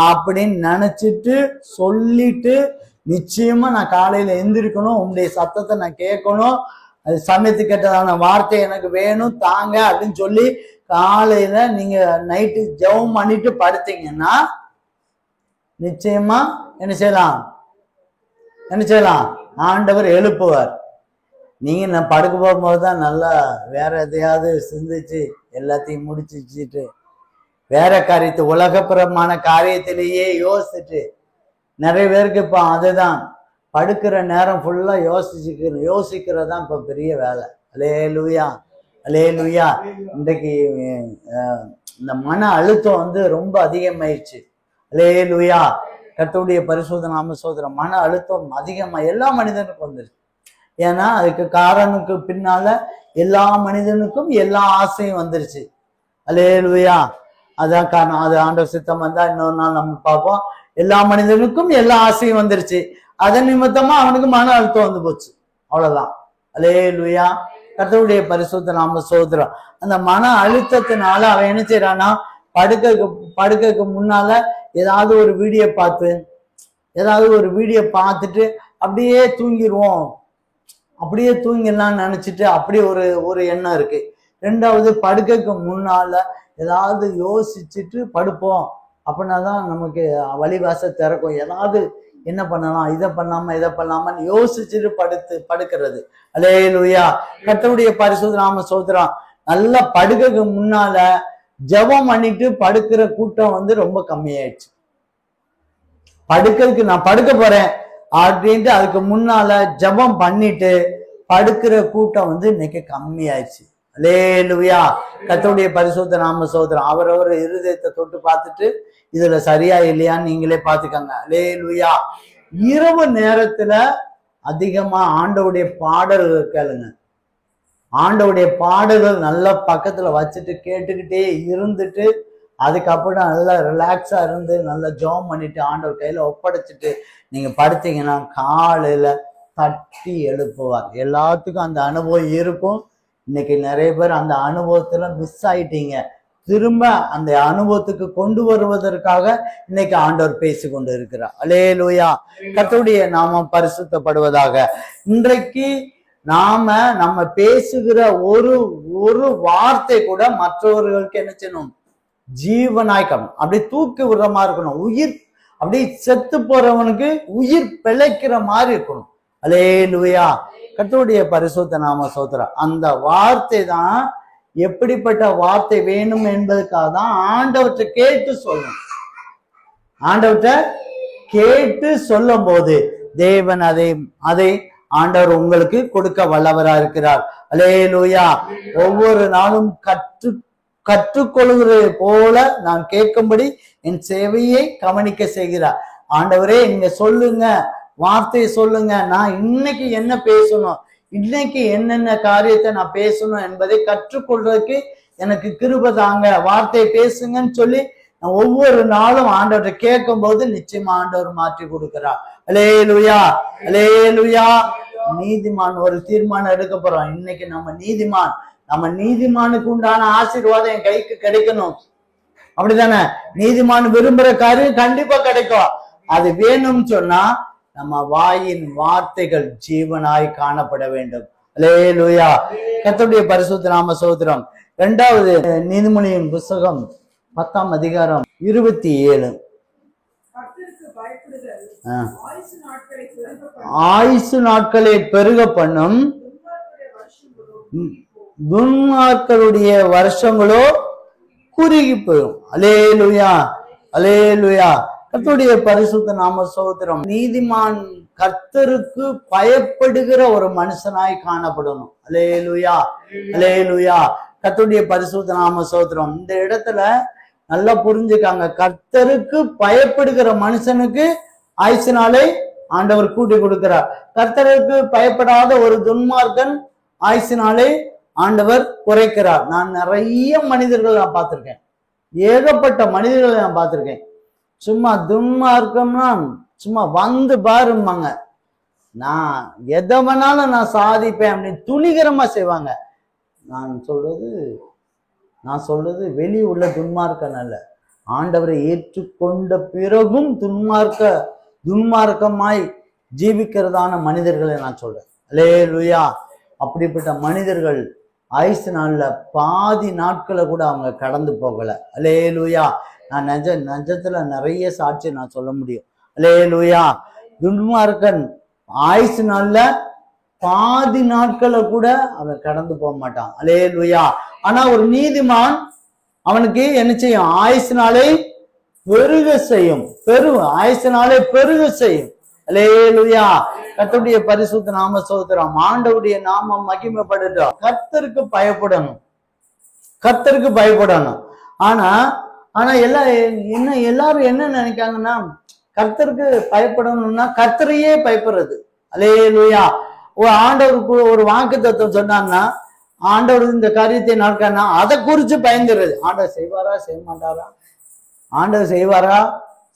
அப்படின்னு நினைச்சிட்டு சொல்லிட்டு, நிச்சயமா நான் காலையில எந்திரிக்கணும், உங்களுடைய சத்தத்தை நான் கேட்கணும், அது சமயத்துக்கு கேட்டதான வார்த்தை எனக்கு வேணும் தாங்க அப்படின்னு சொல்லி காலையில நீங்க நைட்டு ஜெபம் பண்ணிட்டு படுத்தீங்கன்னா நிச்சயமா என்ன செய்யலாம்? ஆண்டவர் எழுப்புவார். நீங்க நான் படுக்க போகும்போது தான் நல்லா வேற எதையாவது சிந்திச்சு எல்லாத்தையும் முடிச்சு வச்சுட்டு வேற காரியத்தை, உலகப்புறமான காரியத்திலேயே யோசிச்சுட்டு, நிறைய பேருக்கு இப்போ அதுதான் படுக்கிற நேரம் ஃபுல்லா யோசிக்கிறது தான் இப்போ பெரிய வேலை. அல்லேலூயா, அல்லேலூயா. இன்றைக்கு இந்த மன அழுத்தம் வந்து ரொம்ப அதிகமாயிடுச்சு. அல்லேலூயா. கர்த்தருடைய பரிசுத்த நாம ஸ்தோத்திரம். மன அழுத்தம் அதிகமா எல்லா மனிதனுக்கும் வந்துருச்சு. ஏன்னா அதுக்கு காரணத்துக்கு பின்னால எல்லா மனிதனுக்கும் எல்லா ஆசையும் வந்துருச்சு. அல்லேலூயா. அதான் காரணம். அது ஆண்டவர் சித்தம் வந்தா இன்னொரு நாள் நம்ம பார்ப்போம். எல்லா மனிதனுக்கும் எல்லா ஆசையும் வந்துருச்சு. அதன் நிமித்தமா அவனுக்கு மன அழுத்தம் வந்து போச்சு. அவ்வளவுதான். அல்லேலூயா. கர்த்தருடைய பரிசுத்த நாம ஸ்தோத்திரம். அந்த மன அழுத்தத்தினால அவன் என்ன செய்யறான்னா, படுக்கைக்கு முன்னால ஏதாவது ஒரு வீடியோ பார்த்துட்டு அப்படியே தூங்கிடுவோம், அப்படியே தூங்கிடலாம்னு நினைச்சிட்டு அப்படியே ஒரு எண்ணம் இருக்கு. ரெண்டாவது, படுக்கைக்கு முன்னால ஏதாவது யோசிச்சுட்டு படுப்போம், அப்படின்னா தான் நமக்கு வழிவாச திறக்கும். ஏதாவது என்ன பண்ணலாம், இதை பண்ணலாமான்னு யோசிச்சுட்டு படுக்கிறது. அல்லேலூயா. கர்த்தருடைய பரிசுத்த நாம ஸ்தோத்திரம். நல்லா படுக்கைக்கு முன்னால ஜெபம் பண்ணிட்டு படுக்கிற கூட்டம் வந்து ரொம்ப கம்மியாயிடுச்சு. நான் படுக்க போறேன் அப்படின்ட்டு அதுக்கு முன்னால ஜெபம் பண்ணிட்டு படுக்கிற கூட்டம் வந்து இன்னைக்கு கம்மியாயிடுச்சு. அல்லேலூயா. கர்த்தருடைய பரிசுத்த நாம ஸ்தோத்திரம். அவரவர் இருதயத்தை தொட்டு பார்த்துட்டு இதுல சரியா இல்லையான்னு நீங்களே பார்த்துக்கங்க. அல்லேலூயா. இரவு நேரத்துல அதிகமா ஆண்டவருடைய பாடல்கள் கேளுங்க. ஆண்டவருடைய பாடல்கள் நல்லா பக்கத்துல வச்சுட்டு கேட்டுக்கிட்டே இருந்துட்டு, அதுக்கப்புறம் நல்லா ரிலாக்ஸா இருந்து நல்லா ஜெபம் பண்ணிட்டு ஆண்டவர் கையில ஒப்படைச்சிட்டு நீங்க படுத்தீங்கன்னா காலையில தட்டி எழுப்புவார். எல்லாத்துக்கும் அந்த அனுபவம் இருக்கும். இன்னைக்கு நிறைய பேர் அந்த அனுபவத்துல மிஸ் ஆயிட்டீங்க. திரும்ப அந்த அனுபவத்துக்கு கொண்டு வருவதற்காக இன்னைக்கு ஆண்டவர் பேசி கொண்டு இருக்கிறார். அல்லேலூயா. கர்த்தருடைய நாமம் பரிசுத்தப்படுவதாக. இன்றைக்கு நம்ம பேசுகிற ஒரு வார்த்தை கூட மற்றவர்களுக்கு என்ன செய்யணும்? ஜீவனாய்க்கணும். அப்படி தூக்கி விடுற மாதிரி இருக்கணும். உயிர் அப்படி செத்து போறவனுக்கு உயிர் பிழைக்கிற மாதிரி இருக்கணும். அல்லேலூயா. கர்த்தருடைய பரிசுத்த நாம ஸ்தோத்திரம். அந்த வார்த்தை தான் எப்படிப்பட்ட வார்த்தை வேணும் என்பதற்காக தான் ஆண்டவற்றை கேட்டு சொல்லணும். ஆண்டவற்றை கேட்டு சொல்லும் போது தேவன் அதை ஆண்டவர் உங்களுக்கு கொடுக்க வல்லவரா இருக்கிறார். அல்லேலூயா. ஒவ்வொரு நாளும் கற்றுக்கொள்கிறது போல நான் கேட்கும்படி என் சேவையை கவனிக்க செய்கிறார். ஆண்டவரே நீங்க சொல்லுங்க, வார்த்தையை சொல்லுங்க, நான் இன்னைக்கு என்ன பேசணும், இன்னைக்கு என்னென்ன காரியத்தை நான் பேசணும் என்பதை கற்றுக்கொள்றதுக்கு எனக்கு கிருபை தாங்க, வார்த்தையை பேசுங்கன்னு சொல்லி நான் ஒவ்வொரு நாளும் ஆண்டவரை கேட்கும் போது நிச்சயமா ஆண்டவர் மாற்றி கொடுக்கிறார். அல்லேலூயா. அல்லேலூயா. நீதிமான் ஒரு தீர்மானம் எடுக்க போறோம். இன்னைக்கு நம்ம நீதிமானுக்கு உண்டான ஆசீர்வாதம் என் கைக்கு கிடைக்கணும். அப்படித்தானே? நீதிமான் விரும்புற காரியம் கண்டிப்பா கிடைக்கும். அது வேணும்னு சொன்னா நம்ம வாயின் வார்த்தைகள் ஜீவனாய் காணப்பட வேண்டும். அல்லேலூயா. கர்த்தருடைய பரிசுத்த நாம ஸ்தோத்திரம். 2வது நீதிமொழியின் புஸ்தகம் 10ஆம் அதிகாரம் 27. ஆயுசு நாட்களை பெருக பண்ணும், துன்மார்க்கருடைய வருஷங்களோ குறுகி போயும். அல்லேலூயா. அல்லேலூயா. கர்த்தருடைய பரிசுத்த நாம ஸ்தோத்திரம். நீதிமான் கர்த்தருக்கு பயப்படுகிற ஒரு மனுஷனாய் காணப்படணும். அல்லேலூயா. அல்லேலூயா. கர்த்தருடைய பரிசுத்த நாம ஸ்தோத்திரம். இந்த இடத்துல நல்லா புரிஞ்சுக்காங்க. கர்த்தருக்கு பயப்படுகிற மனுஷனுக்கு ஆயுசினாலே ஆண்டவர் கூட்டி கொடுக்கிறார். கர்த்தருக்கு பயப்படாத ஒரு துன்மார்க்கன் ஆயுசினாலே ஆண்டவர் குறைக்கிறார். நான் நிறைய மனிதர்கள் நான் பார்த்திருக்கேன். ஏகப்பட்ட மனிதர்களை நான் பார்த்திருக்கேன். சும்மா துன்மார்க்கம்னா சும்மா வந்து பாருமாங்க, நான் எதை வேணாலும் நான் சாதிப்பேன் அப்படின்னு துணிகரமா செய்வாங்க. நான் சொல்றது வெளி உள்ள துன்மார்க்கன் அல்ல. ஆண்டவரை ஏற்றுக்கொண்ட பிறகும் துன்மார்க்கமாய் ஜீவிக்கிறதான மனிதர்களை நான் சொல்றேன். அல்லேலூயா. அப்படிப்பட்ட மனிதர்கள் ஆயுசு நாள்ல பாதி நாட்களை கூட அவங்க கடந்து போகல. அல்லேலூயா. நான் நெஜத்துல நிறைய சாட்சி நான் சொல்ல முடியும். அல்லேலூயா. துன்மார்க்கன் ஆயுசு நாள்ல பாதி நாட்களை கூட அவன் கடந்து போக மாட்டான். அல்லேலூயா. ஆனா ஒரு நீதிமான் அவனுக்கு என்ன செய்யும்? ஆயுசினாலே பெருக செய்யும். ஆயுசினாலே பெருக செய்யும். அல்லேலூயா. கர்த்தருடைய பரிசுத்த நாம ஸ்தோத்திரம். ஆண்டவருடைய நாமம் மகிமைப்படுத்தும். கர்த்தருக்கு பயப்படணும். ஆனா எல்லாரும் என்ன நினைக்காங்கன்னா, கர்த்தருக்கு பயப்படணும்னா கர்த்தரையே பயப்படுறது. அல்லேலூயா. ஆண்டவருக்கு ஒரு வாக்கு தத்துவம் சொன்னாங்கன்னா, ஆண்டவர் இந்த காரியத்தை நடக்கனா அதை குறிச்சு பயந்துருது. ஆண்டவர் செய்வாரா செய்ய மாட்டாரா, ஆண்டவர் செய்வாரா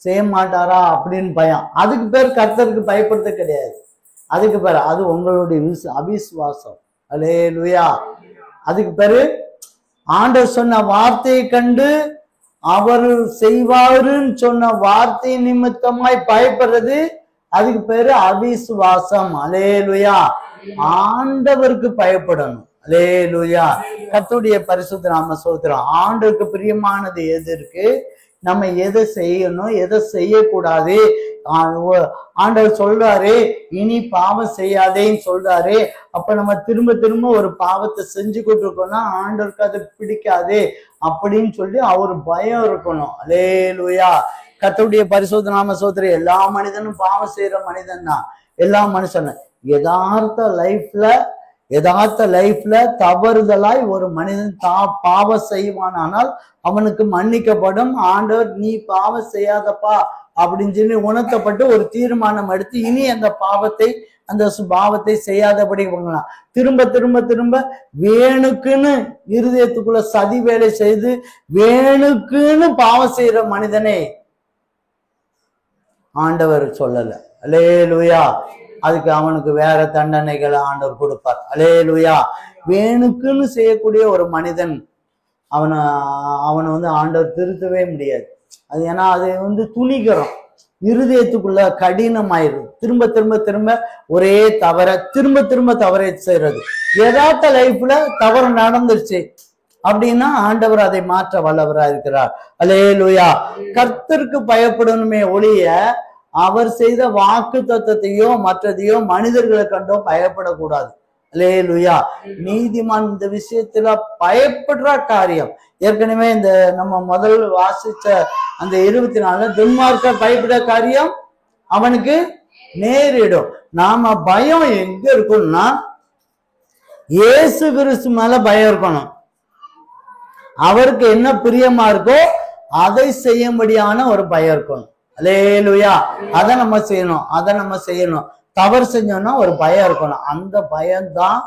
செய்ய மாட்டாரா அப்படின்னு பயம். அதுக்கு பேர் கர்த்தருக்கு பயப்படுறது கிடையாது. அதுக்கு பேர் அது உங்களுடைய அவிசுவாசம். அல்லேலூயா. அதுக்கு பேரு ஆண்டவர் சொன்ன வார்த்தையை கண்டு அவர் செய்வாருன்னு சொன்ன வார்த்தை நிமித்தமாய் பயப்படுறது, அதுக்கு பேரு அவிசுவாசம். அல்லேலூயா. ஆண்டவருக்கு பயப்படணும். அல்லேலூயா. கர்த்தருடைய பரிசுத்த நாம ஸ்தோத்திரம். ஆண்டவருக்கு பிரியமானது எது இருக்கு, நம்ம எதை செய்யணும் எதை செய்யக்கூடாது. ஆண்டவர் சொல்றாரு இனி பாவம் செய்யாதேன்னு சொல்றாரு. அப்ப நம்ம திரும்ப ஒரு பாவத்தை செஞ்சு கொண்டிருக்கோம்னா ஆண்டவருக்கு அது பிடிக்காது அப்படின்னு சொல்லி அவரு பயம் இருக்கணும். அல்லேலூயா. கர்த்தருடைய பரிசுத்த நாம ஸ்தோத்திரம். எல்லா மனிதனும் பாவம் செய்யற மனிதன் தான். எல்லா மனுஷனும் யதார்த்த லைஃப்ல தவறுதலாய் ஒரு மனிதன் பாவம் செய்வானால் அவனுக்கு மன்னிக்கப்படும். ஆண்டவர் நீ பாவம் செய்யாதப்பா அப்படின்னு சொல்லி உணர்த்தப்பட்டு ஒரு தீர்மானம் எடுத்து இனி அந்த பாவத்தை செய்யாதபடி பண்ணலாம். திரும்ப வேணுக்குன்னு இருதயத்துக்குள்ள சதி வேலை செய்து வேணுக்குன்னு பாவம் செய்யற மனிதனை ஆண்டவர் சொல்லல. அல்லேலூயா. அதுக்கு அவனுக்கு வேற தண்டனைகளை ஆண்டவர் கொடுப்பார். அல்லேலூயா. வேணுக்குன்னு செய்யக்கூடிய ஒரு மனிதன் அவனை வந்து ஆண்டவர் திருத்தவே முடியாது. அது ஏன்னா அது வந்து துணிகரம், இருதயத்துக்குள்ள கடினமாயிருது. திரும்ப திரும்ப திரும்ப ஒரே தவற திரும்ப திரும்ப தவறை செய்யறது. யதார்த்த லைஃப்ல தவறு நடந்துருச்சு அப்படின்னா ஆண்டவர் அதை மாற்ற வல்லவரா இருக்கிறார். அல்லேலூயா. கர்த்தருக்கு பயப்படணுமே ஒழிய அவர் செய்த வாக்கு தத்தத்தையோ மற்றதையோ மனிதர்களை கண்டோ பயப்படக்கூடாது. அல்லேலூயா. நீதிமான் இந்த விஷயத்துல பயப்படுற காரியம். ஏற்கனவே இந்த நம்ம முதல் வாசிச்ச அந்த 24 துன்மார்க்க பயப்படுற காரியம் அவனுக்கு நேரிடும். நாம பயம் எங்க இருக்கணும்னா இயேசு கிறிஸ்து மேல பயம் இருக்கணும். அவருக்கு என்ன பிரியமா இருக்கோ அதை செய்யும்படியான ஒரு பயம் இருக்கணும். அல்லேலூயா. அதை நம்ம செய்யணும். தவறு செஞ்சோம்னா ஒரு பயம் இருக்கணும். அந்த பயம்தான்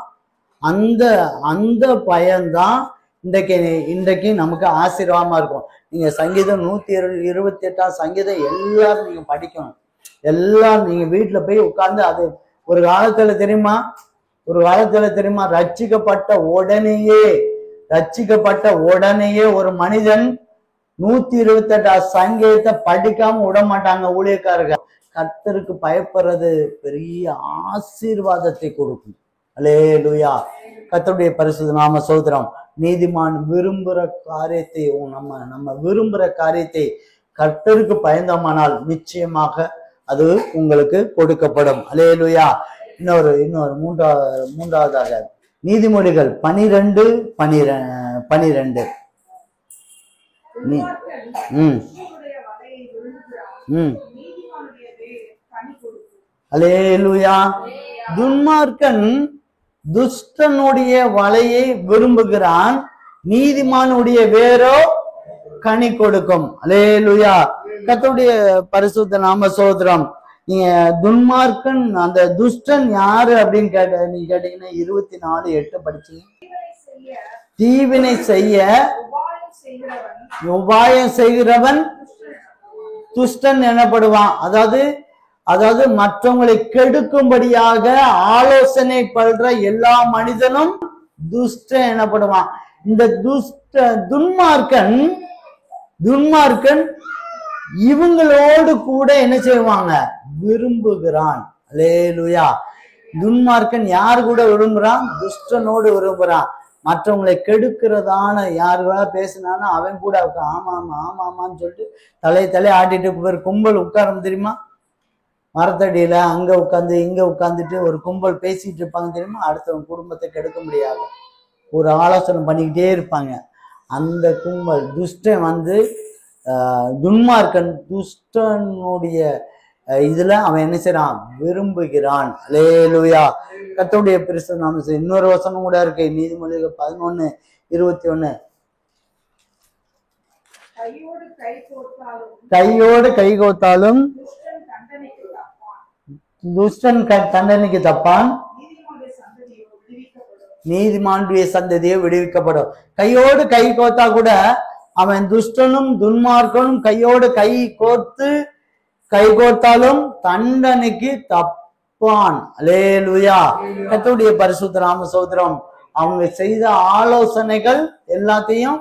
இன்றைக்கு நமக்கு ஆசீர்வாதமா இருக்கும். நீங்க சங்கீதம் 128 சங்கீதம் எல்லாரும் நீங்க படிக்கணும். எல்லாரும் நீங்க வீட்டுல போய் உட்கார்ந்து, அது ஒரு காலத்துல தெரியுமா ரட்சிக்கப்பட்ட உடனேயே ஒரு மனிதன் 128 சங்கீதத்தை படிக்காம விட மாட்டாங்க ஊழியக்காரர்கள். கர்த்தருக்கு பயப்படுறது பெரிய ஆசீர்வாதத்தை கொடுக்கும். அல்லேலூயா. கர்த்தருடைய பரிசுத்த நாம ஸ்தோத்திரம். நீதிமான் விரும்புற காரியத்தை நம்ம விரும்புற காரியத்தை கர்த்தருக்கு பயந்தோமானால் நிச்சயமாக அது உங்களுக்கு கொடுக்கப்படும். அல்லேலூயா. இன்னொரு மூன்றாவதாக நீதிமொழிகள் 12:12. அல்லேலூயா. துன்மார்க்கன் துஷ்டனுடைய வலையை விரும்புகிறான், நீதிமானுடைய வேரோ கனி கொடுக்கும். அல்லேலூயா. கர்த்தருடைய பரிசுத்த நாம ஸ்தோத்திரம். நீங்க துன்மார்க்கன் அந்த துஷ்டன் யாரு அப்படின்னு கேட்டீங்கன்னா 24:8 படிச்சீங்க. தீவினை செய்ய உபாயம் செய்கிறவன் துஷ்டன் எனப்படுவான். அதாவது மற்றவங்களை கெடுக்கும்படியாக ஆலோசனை பண்ற எல்லா மனிதனும் துஷ்டன் எனப்படுவான். இந்த துன்மார்க்கன் இவங்களோடு கூட என்ன செய்வாங்க? விரும்புகிறான். அல்லேலூயா. துன்மார்க்கன் யாரு கூட விரும்புறான்? துஷ்டனோடு விரும்புறான். மற்றவங்களை கெடுக்கிறதான யாருவா பேசினானா அவன் கூட ஆமாமான்னு சொல்லிட்டு தலை ஆட்டிட்டு ஒரு கும்பல் உட்காரம் தெரியுமா? மரத்தடியில அங்க உட்காந்து இங்க உட்காந்துட்டு ஒரு கும்பல் பேசிட்டு இருப்பாங்க தெரியுமா? அடுத்தவங்க குடும்பத்தை கெடுக்க முடியாது ஒரு ஆலோசனை பண்ணிக்கிட்டே இருப்பாங்க. அந்த கும்பல் துஷ்டன் வந்து துன்மார்க்கன் துஷ்டனுடைய இதுல அவன் என்ன செய்யறான்? விரும்புகிறான். அல்லேலூயா. கர்த்தருடைய பரிசுத்த நாமம். இன்னொரு வசனம் கூட இருக்கு, நீதிமொழிகள் 11:21. கையோடு கை கோத்தாலும் துஷ்டன் தண்டனைக்கு தப்பான், நீதிமானுடைய சந்ததியை விடுவிக்கப்படும். கையோடு கை கோத்தா கூட அவன் துஷ்டனும் துன்மார்க்கனும் கையோடு கை கோர்த்தாலும் தண்டனைக்கு தப்பான். அல்லேலூயா. கர்த்தருடைய பரிசுத்த நாம ஸ்தோத்திரம். அவங்க செய்த ஆலோசனைகள் எல்லாத்தையும்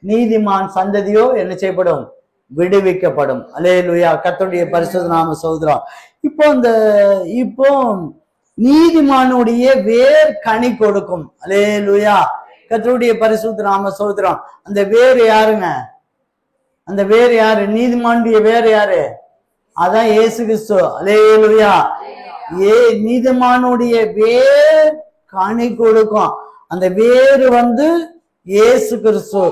நீதிமான் சந்ததியோ என்ன செய்யப்படும்? விடுவிக்கப்படும். அல்லேலூயா. கர்த்தருடைய பரிசுத்த நாம ஸ்தோத்திரம். இப்போ நீதிமானுடைய வேர் கனி கொடுக்கும். அல்லேலூயா. கர்த்தருடைய பரிசுத்த நாம ஸ்தோத்திரம். அந்த வேர் யாருங்க? அந்த வேர் யாரு? நீதிமானுடைய வேர் யாரு? அதான் இயேசு கிறிஸ்து. அல்லேலூயா. நீதிமானுடைய வேர் கனி கொடுக்கும். அந்த வேர் வந்து இயேசு கிறிஸ்து.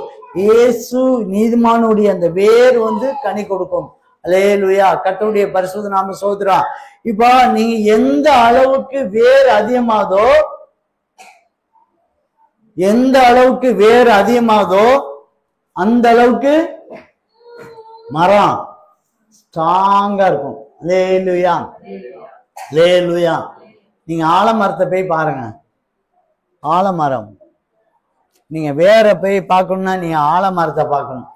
நீதிமானுடைய அந்த வேர் வந்து கனி கொடுக்கும். அல்லேலூயா. கர்த்தருடைய பரிசுத்த நாம ஸ்தோத்திரம். இப்போ நீங்க எந்த அளவுக்கு வேர் அதிகமாதோ அந்த அளவுக்கு மரம் ஸ்ட்ராங்கா இருக்கும். அல்லேலூயா. அல்லேலூயா. நீங்க ஆலமரத்தை போய் பாருங்க. ஆலமரம் நீங்க வேற போய் பார்க்கணும்னா நீங்க ஆலமரத்தை பார்க்கணும்.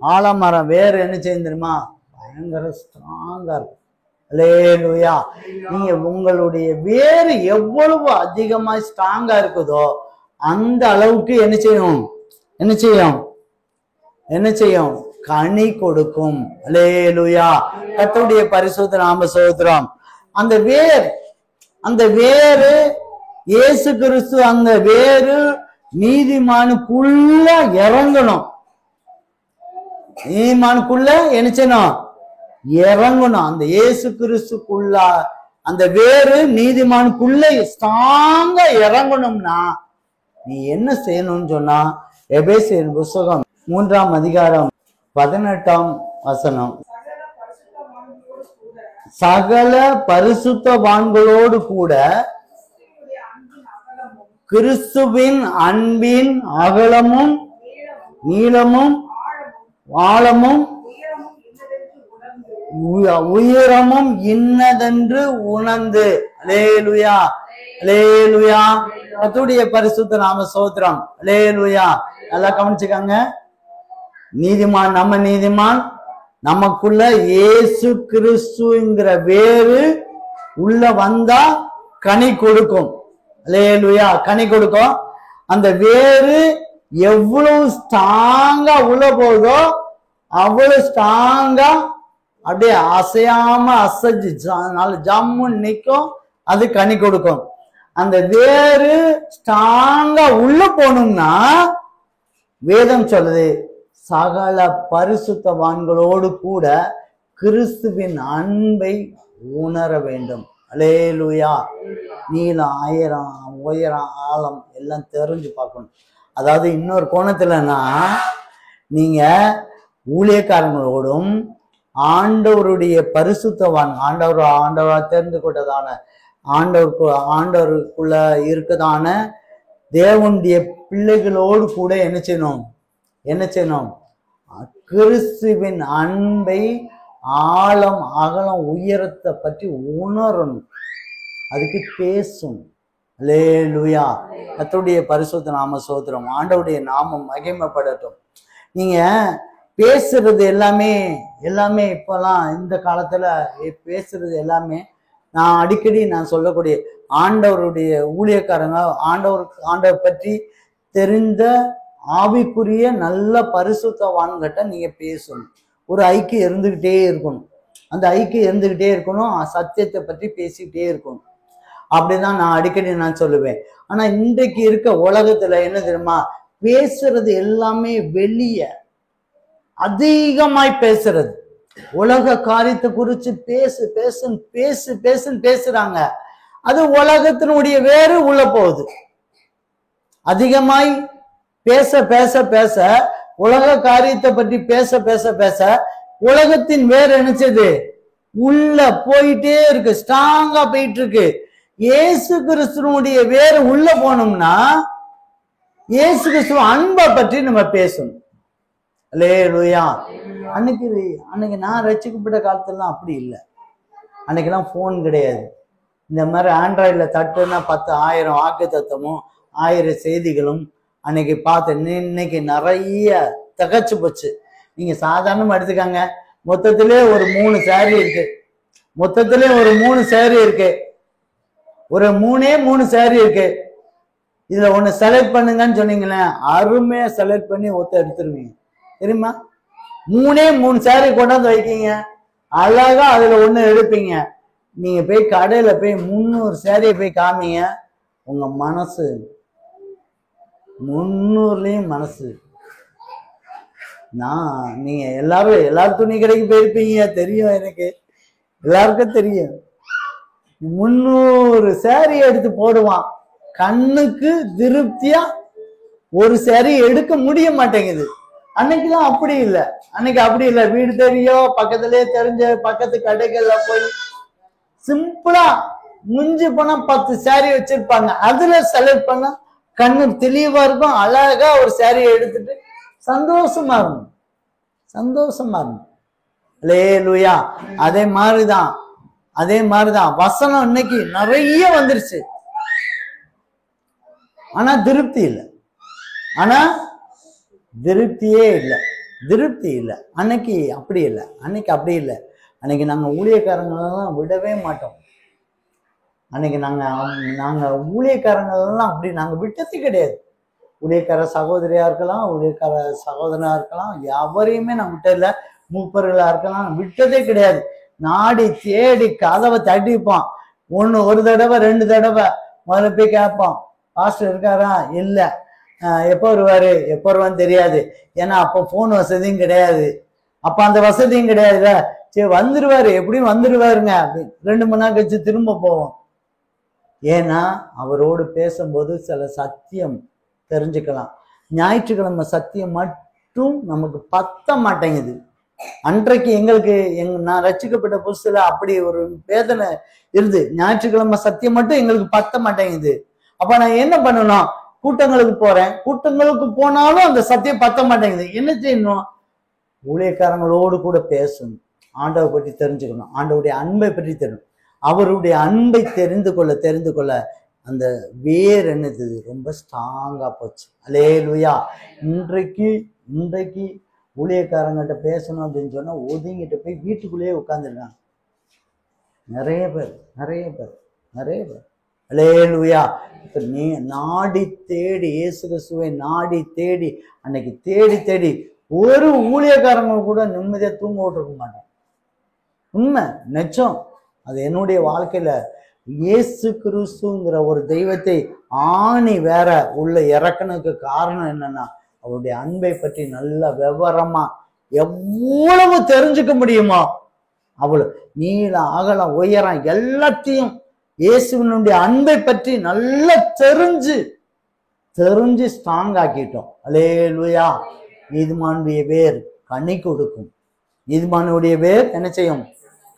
ஆலமரம் வேறு என்ன செய்யும் தெரியுமா? பயங்கர ஸ்ட்ராங்கா இருக்கும். அல்லேலூயா. நீங்க உங்களுடைய வேறு எவ்வளவு அதிகமா ஸ்ட்ராங்கா இருக்குதோ அந்த அளவுக்கு என்ன செய்யும், என்ன செய்யும், என்ன செய்யும், கனி கொடுக்கும். அல்லேலூயா. கர்த்தருடைய பரிசுத்த நாம ஸ்தோத்திரம். அந்த வேறு இயேசு கிறிஸ்து, அந்த வேறு நீதிமானுக்குள்ள இறங்கணும். நீதிமானுக்குள்ள என்ன செய்யணும், இறங்கணும். அந்த இயேசு கிறிஸ்துக்குள்ள அந்த வேறு நீதிமானுக்குள்ள ஸ்ட்ராங்கா இறங்கணும்னா நீ என்ன செய்யணும்னு சொன்னா, எபேசியர் புத்தகம் 3ஆம் அதிகாரம் 18ஆம் வசனம், சகல பரிசுத்தவான்களோடு கூட கிறிஸ்துவின் அன்பின் அகலமும் நீளமும் ஆழமும் உயரமும் இன்னதென்று உணர்ந்து. அல்லேலூயா, அல்லேலூயா. கர்த்தருடைய பரிசுத்த நாம ஸ்தோத்திரம். அல்லேலூயா. நல்லா கவனிச்சுக்காங்க. நீதிமான், நம்ம நீதிமான், நமக்குள்ள இயேசு கிறிஸ்துங்கிற வேறு உள்ள வந்தா கனி கொடுக்கும். அல்லேலூயா, கனி கொடுக்கும். அந்த வேறு எவ்வளவு ஸ்ட்ராங்கா உள்ள போகுதோ அவ்வளவு ஸ்ட்ராங்கா அப்படியே அசையாம அசைஞ்சு ஜம்முன்னு நிற்கும், அது கனி கொடுக்கும். அந்த வேறு ஸ்ட்ராங்கா உள்ள போகணும்னா வேதம் சொல்லுது, சகல பரிசுத்தவான்களோடு கூட கிறிஸ்துவின் அன்பை உணர வேண்டும். அல்லேலூயா. நீளம், உயரம், ஆழம் எல்லாம் தெரிஞ்சு பார்க்கணும். அதாவது இன்னொரு கோணத்துலன்னா, நீங்க ஊழியக்காரங்களோடும் ஆண்டவருடைய பரிசுத்தவான், ஆண்டவரா தெரிந்து கொண்டதான ஆண்டவருக்குள்ள இருக்கதான தேவனுடைய பிள்ளைகளோடு கூட என்ன செய்யணும், என்ன செய்யணும், கிறிஸ்துவின் அன்பை, ஆழம், அகலம், உயரத்தை பற்றி உணரணும். அதுக்கு பேசணும். அல்லேலூயா. கர்த்தருடைய பரிசுத்த நாம ஸ்தோத்திரம். ஆண்டவருடைய நாமம் மகிமைப்படட்டும். நீங்க பேசுறது எல்லாமே இப்பெல்லாம் இந்த காலத்துல பேசுறது எல்லாமே நான் அடிக்கடி சொல்லக்கூடிய ஆண்டவருடைய ஊழியக்காரங்க, ஆண்டவர் பற்றி தெரிந்த ஆவிக்குரிய நல்ல பரிசுத்தவான்கிட்ட நீங்க பேசணும். ஒரு ஐக்கியம் இருந்துகிட்டே இருக்கணும். அந்த ஐக்கியம் இருந்துகிட்டே இருக்கணும். சத்தியத்தை பற்றி பேசிக்கிட்டே இருக்கணும். அப்படிதான் நான் அடிக்கடி சொல்லுவேன். ஆனா இன்றைக்கு இருக்க உலகத்துல என்ன தெரியுமா, பேசுறது எல்லாமே வெளிய அதிகமாய் பேசுறது. உலக காரியத்தை குறிச்சு பேசுன்னு பேசுறாங்க. அது உலகத்தினுடைய வேறு உள்ள போகுது. அதிகமாய் பேச பேச பேச, உலக காரியத்தை பற்றி பேச பேச பேச உலகத்தின் வேறு நினைச்சது உள்ள போயிட்டே இருக்கு, ஸ்ட்ராங்கா போயிட்டு இருக்கு. இயேசு கிறிஸ்துவனுடைய வேறு உள்ள போனோம்னா இயேசு கிறிஸ்துவ அன்பை பற்றி நம்ம பேசணும். அல்லேலூயா. அன்னைக்கு நான் ரட்சிக்கப்பட்ட காலத்துலாம் அப்படி இல்லை. அன்னைக்கெல்லாம் போன் கிடையாது. இந்த மாதிரி ஆண்ட்ராய்டுல தட்டுன்னா 10,000 வாக்கு தத்துவமும் 1000 செய்திகளும் அன்னைக்கு பார்த்தேன். இன்னைக்கு நிறைய தகச்சு போச்சு. நீங்க சாதாரணமா எடுத்துக்காங்க, மொத்தத்திலே ஒரு 3 சாரி இருக்கு. மொத்தத்திலே ஒரு 3 சாரி இருக்கு. ஒரு 3 சாரி இருக்கு. இதுல ஒண்ணு செலக்ட் பண்ணுங்கன்னு சொன்னீங்களேன், அருமையா செலக்ட் பண்ணி எடுத்துருவீங்க. தெரியுமா? 3 சாரி கொண்டாந்து வைக்கீங்க, அழகா அதுல ஒண்ணு எடுப்பீங்க. நீங்க போய் கடையில போய் 300 சாரியை போய் காமிங்க, உங்க மனசு 300லயும் மனசு. நீங்க எல்லாரும் துணி கடைக்கு போயிருப்பீங்க, தெரியும் எனக்கு, எல்லாருக்கும் தெரியும். 300 சாரி எடுத்து போடுவான். கண்ணுக்கு திருப்தியா ஒரு சாரி எடுக்க முடிய மாட்டேங்குது. அன்னைக்குலாம் அப்படி இல்லை. அன்னைக்கு அப்படி இல்லை. வீடு தெரியும், பக்கத்திலே தெரிஞ்ச பக்கத்து கடைகள்ல போய் சிம்பிளா முஞ்சி போனா 10 சாரி வச்சிருப்பாங்க. அதுல செலக்ட் பண்ண கண்ணு தெளிவா இருக்கும். அழகா ஒரு சாரியை எடுத்துட்டு சந்தோஷமா இருக்கும், சந்தோஷமா இருக்கும். அல்லேலூயா. அதே மாதிரிதான் வசனம் இன்னைக்கு நிறைய வந்துருச்சு. ஆனா திருப்தி இல்லை. திருப்தி இல்லை. அன்னைக்கு அப்படி இல்லை. அன்னைக்கு நாங்கள் ஊழியக்காரங்களெல்லாம் விடவே மாட்டோம். அன்னைக்கு நாங்கள் ஊழியக்காரங்களெல்லாம் அப்படி நாங்கள் விட்டது கிடையாது. ஊழியக்கார சகோதரியா இருக்கலாம், ஊழியக்கார சகோதரனா இருக்கலாம், எவரையுமே நான் விட்டதில்லை. மூப்பர்களா இருக்கலாம், விட்டதே கிடையாது. நாடி தேடி கதவை தட்டிப்பான். ஒரு தடவை 2 தடவை முதல்ல போய் கேட்பான், பாஸ்டர் இருக்காரா? இல்லை. எப்போ வருவான்னு தெரியாது. ஏன்னா அப்போ போன் வசதியும் கிடையாது, அப்ப அந்த வசதியும் கிடையாதுல்ல. சரி வந்துருவாரு, எப்படியும் வந்துருவாருங்க அப்படின்னு 2 மணி நேரம் கழிச்சு திரும்ப போவோம். ஏன்னா அவரோடு பேசும்போது சில சத்தியம் தெரிஞ்சுக்கலாம். ஞாயிற்றுக்கிழமை சத்தியம் மட்டும் நமக்கு பத்த மாட்டேங்குது. அன்றைக்கு எங்களுக்கு நான் ரட்சிக்கப்பட்ட புதுசுல அப்படி ஒரு வேதனை இருந்து, ஞாயிற்றுக்கிழமை சத்தியம் மட்டும் எங்களுக்கு பத்த மாட்டேங்குது. அப்ப நான் என்ன பண்ணணும்? கூட்டங்களுக்கு போறேன், கூட்டங்களுக்கு போனாலும் அந்த சத்தியம் பத்த மாட்டேங்குது. என்ன செய்யணும்? ஊழியக்காரங்களோடு கூட பேசணும், ஆண்டவை பற்றி தெரிஞ்சுக்கணும், ஆண்டவுடைய அன்பை பற்றி தெரியும். அவருடைய அன்பை தெரிந்து கொள்ள அந்த வேர் என்னது ரொம்ப ஸ்ட்ராங்கா போச்சு. அல்லேலூயா. இன்றைக்கு ஊழியக்காரங்கிட்ட பேசணும் அப்படின்னு சொன்னா ஒதுங்கிட்டு போய் வீட்டுக்குள்ளேயே உட்கார்ந்துருக்காங்க நிறைய பேர். அல்லேலூயா. நீ நாடி தேடி இயேசு கிறிஸ்துவை நாடி தேடி அன்னைக்கு தேடி ஒரு ஊழியக்காரங்க கூட நிம்மதியா தூங்க விட்டுருக்க மாட்டேன். உண்மை, நெச்சம். அது என்னுடைய வாழ்க்கையில இயேசு கிறிஸ்துங்கிற ஒரு தெய்வத்தை ஆணி வேற உள்ள இறக்கனுக்கு காரணம் என்னன்னா, அவருடைய அன்பை பற்றி நல்ல விவரமா எவ்வளவு தெரிஞ்சுக்க முடியுமோ அவ்வளவு நீளம் அகலம் உயரம் எல்லாத்தையும் இயேசுவினுடைய அன்பை பற்றி நல்லா தெரிஞ்சு ஸ்ட்ராங் ஆக்கிட்டோம். அல்லேலூயா. நீதிமானுடைய வேர் கனி கொடுக்கும். நீதிமானுடைய வேர் என்ன செய்யும்?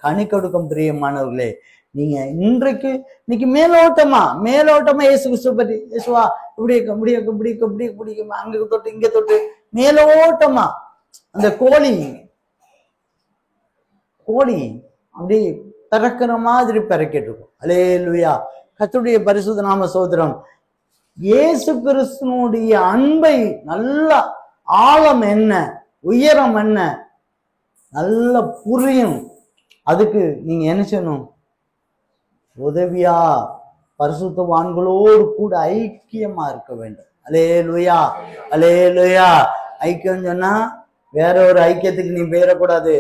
கனி கொடுக்கும். பிரியமானவர்களே, நீங்க இன்னைக்கு மேலோட்டமா இயேசு கிறிஸ்துவ பற்றி, இயேசுவா இப்படி அங்க தொட்டு இங்க தொட்டு மேலோட்டமா அந்த கோழி அப்படி பிறக்கிற மாதிரி பிறக்கிட்டு இருக்கும். அல்லேலூயா. கர்த்தருடைய பரிசுத்த நாம ஸ்தோத்திரம். இயேசு கிறிஸ்துவனுடைய அன்பை நல்ல ஆழம் என்ன, உயரம் என்ன நல்ல புரியும். அதுக்கு நீங்க என்ன செய்யணும்? உதவியா பரிசுத்தவான்களோடு கூட ஐக்கியமா இருக்க வேண்டும். அல்லேலூயா. ஐக்கியம் சொன்னா வேற ஒரு ஐக்கியத்துக்கு நீ பேரக்கூடாது.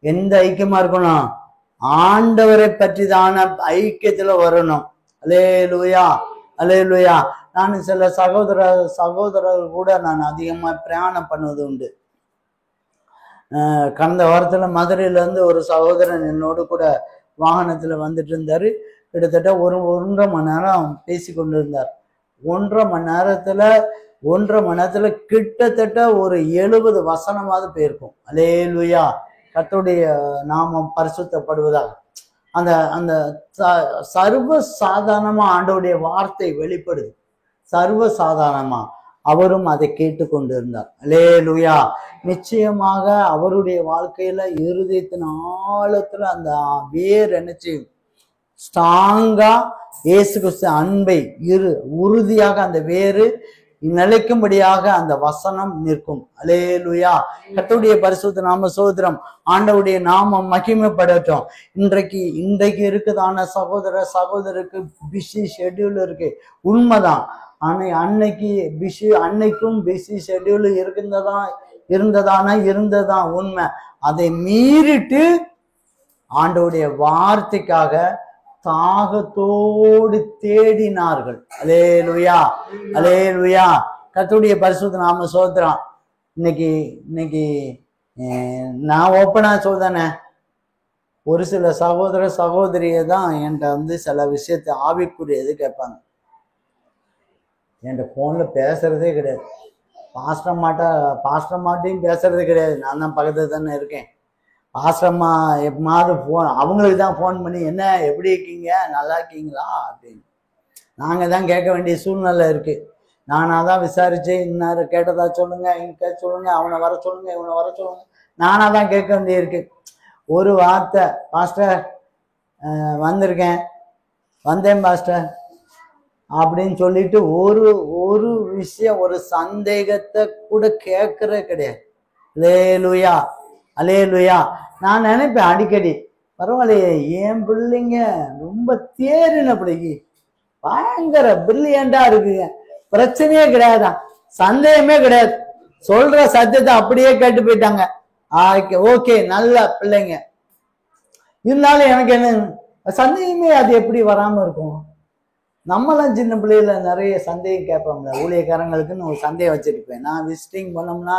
எந்த ஐக்கியமா இருக்கணும்? ஆண்டவரை பற்றிதான ஐக்கியத்துல வரணும். அல்லேலூயா. நான் சில சகோதரர்கள் கூட நான் அதிகமா பிரயாணம் பண்ணுவது உண்டு. கடந்த வாரத்துல மதுரையில இருந்து ஒரு சகோதரன் என்னோடு கூட வாகனத்துல வந்துட்டு இருந்தாரு. கிட்டத்தட்ட 1.5 மணி நேரம் பேசி கொண்டு இருந்தார். 1.5 மணி நேரத்துல கிட்டத்தட்ட ஒரு 70 வசனமாவது போயிருக்கும். அல்லேலூயா. கர்த்தருடைய நாமம் பரிசுத்தப்படுவதாக அந்த அந்த சர்வ சாதாரணமா ஆண்டவருடைய வார்த்தை வெளிப்படுது. சர்வ சாதாரணமா அவரும் அதை கேட்டுக்கொண்டு இருந்தார். அல்லேலூயா. நிச்சயமாக அவருடைய வாழ்க்கையில இருதயத்தின் ஆழத்துல அந்த வேர் என்னச்சு ஸ்ட்ராங்கா இயேசு கிறிஸ்து அன்பை உறுதியாக அந்த வேறு நிலைக்கும்படியாக அந்த வசனம் நிற்கும். அல்லேலூயா. கர்த்தருடைய பரிசுத்த நாம ஸ்தோத்திரம். ஆண்டவருடைய நாமம் மகிமைப்படட்டும். இன்றைக்கு இருக்குதான சகோதரருக்கு பிஸி ஷெட்யூல் இருக்கு, உண்மைதான். அன்னைக்கும் பிஸி ஷெட்யூல் இருந்ததான் உண்மை. அதை மீறிட்டு ஆண்டவருடைய வார்த்தைக்காக தாகத்தோடு தேடினார்கள். அல்லேலூயா. கர்த்தருடைய பரிசுத்த நாம ஸ்தோத்திரம். இன்னைக்கு நான் ஓப்பனா சொல்றேனே, ஒரு சில சகோதரிய தான் என்கிட்ட சில விஷயத்தை ஆவிக்குரியது கேட்பாங்க. என்கிட்ட போன்ல பேசுறதே கிடையாது. பாஸ்டர் மாட்டையும் பேசுறதே கிடையாது. நான் தான் பக்கத்துல தானே இருக்கேன். பாஸ்டர்மா எப்பமாவது அவங்களுக்கு தான் ஃபோன் பண்ணி, என்ன எப்படி இருக்கீங்க, நல்லா இருக்கீங்களா அப்படின்னு நாங்க தான் கேட்க வேண்டிய சூழ்நிலை இருக்கு. நானா தான் விசாரிச்சு, இன்னாரு கேட்டதா சொல்லுங்க, இங்க சொல்லுங்க, அவனை வர சொல்லுங்க, இவனை வர சொல்லுங்க, நானா தான் கேட்க வேண்டிய இருக்கு. ஒரு வார்த்தை, பாஸ்டர் வந்தேன் பாஸ்டர் அப்படின்னு சொல்லிட்டு ஒரு விஷயம், ஒரு சந்தேகத்தை கூட கேட்கறே கிடையாது. அல்லேலூயா. அல்லேலூயா. நான் நினைப்பேன் அடிக்கடி, பரவாயில்லையே என் பிள்ளைங்க ரொம்ப தேறின பிள்ளைங்க, பயங்கர பிரில்லியண்டா இருக்குங்க, பிரச்சனையே கிடையாதான், சந்தேகமே கிடையாது, சொல்ற சத்தியத்தை அப்படியே கேட்டு போயிட்டாங்க. ஓகே, நல்ல பிள்ளைங்க. இருந்தாலும் எனக்கு என்ன சந்தேகமே, அது எப்படி வராம இருக்கும்? நம்மளாம் சின்ன பிள்ளையில நிறைய சந்தேகம் கேட்பாங்க. ஊழியக்காரங்களுக்குன்னு ஒரு சந்தேகம் வச்சிருப்பேன். நான் விசிட்டிங் பண்ணோம்னா,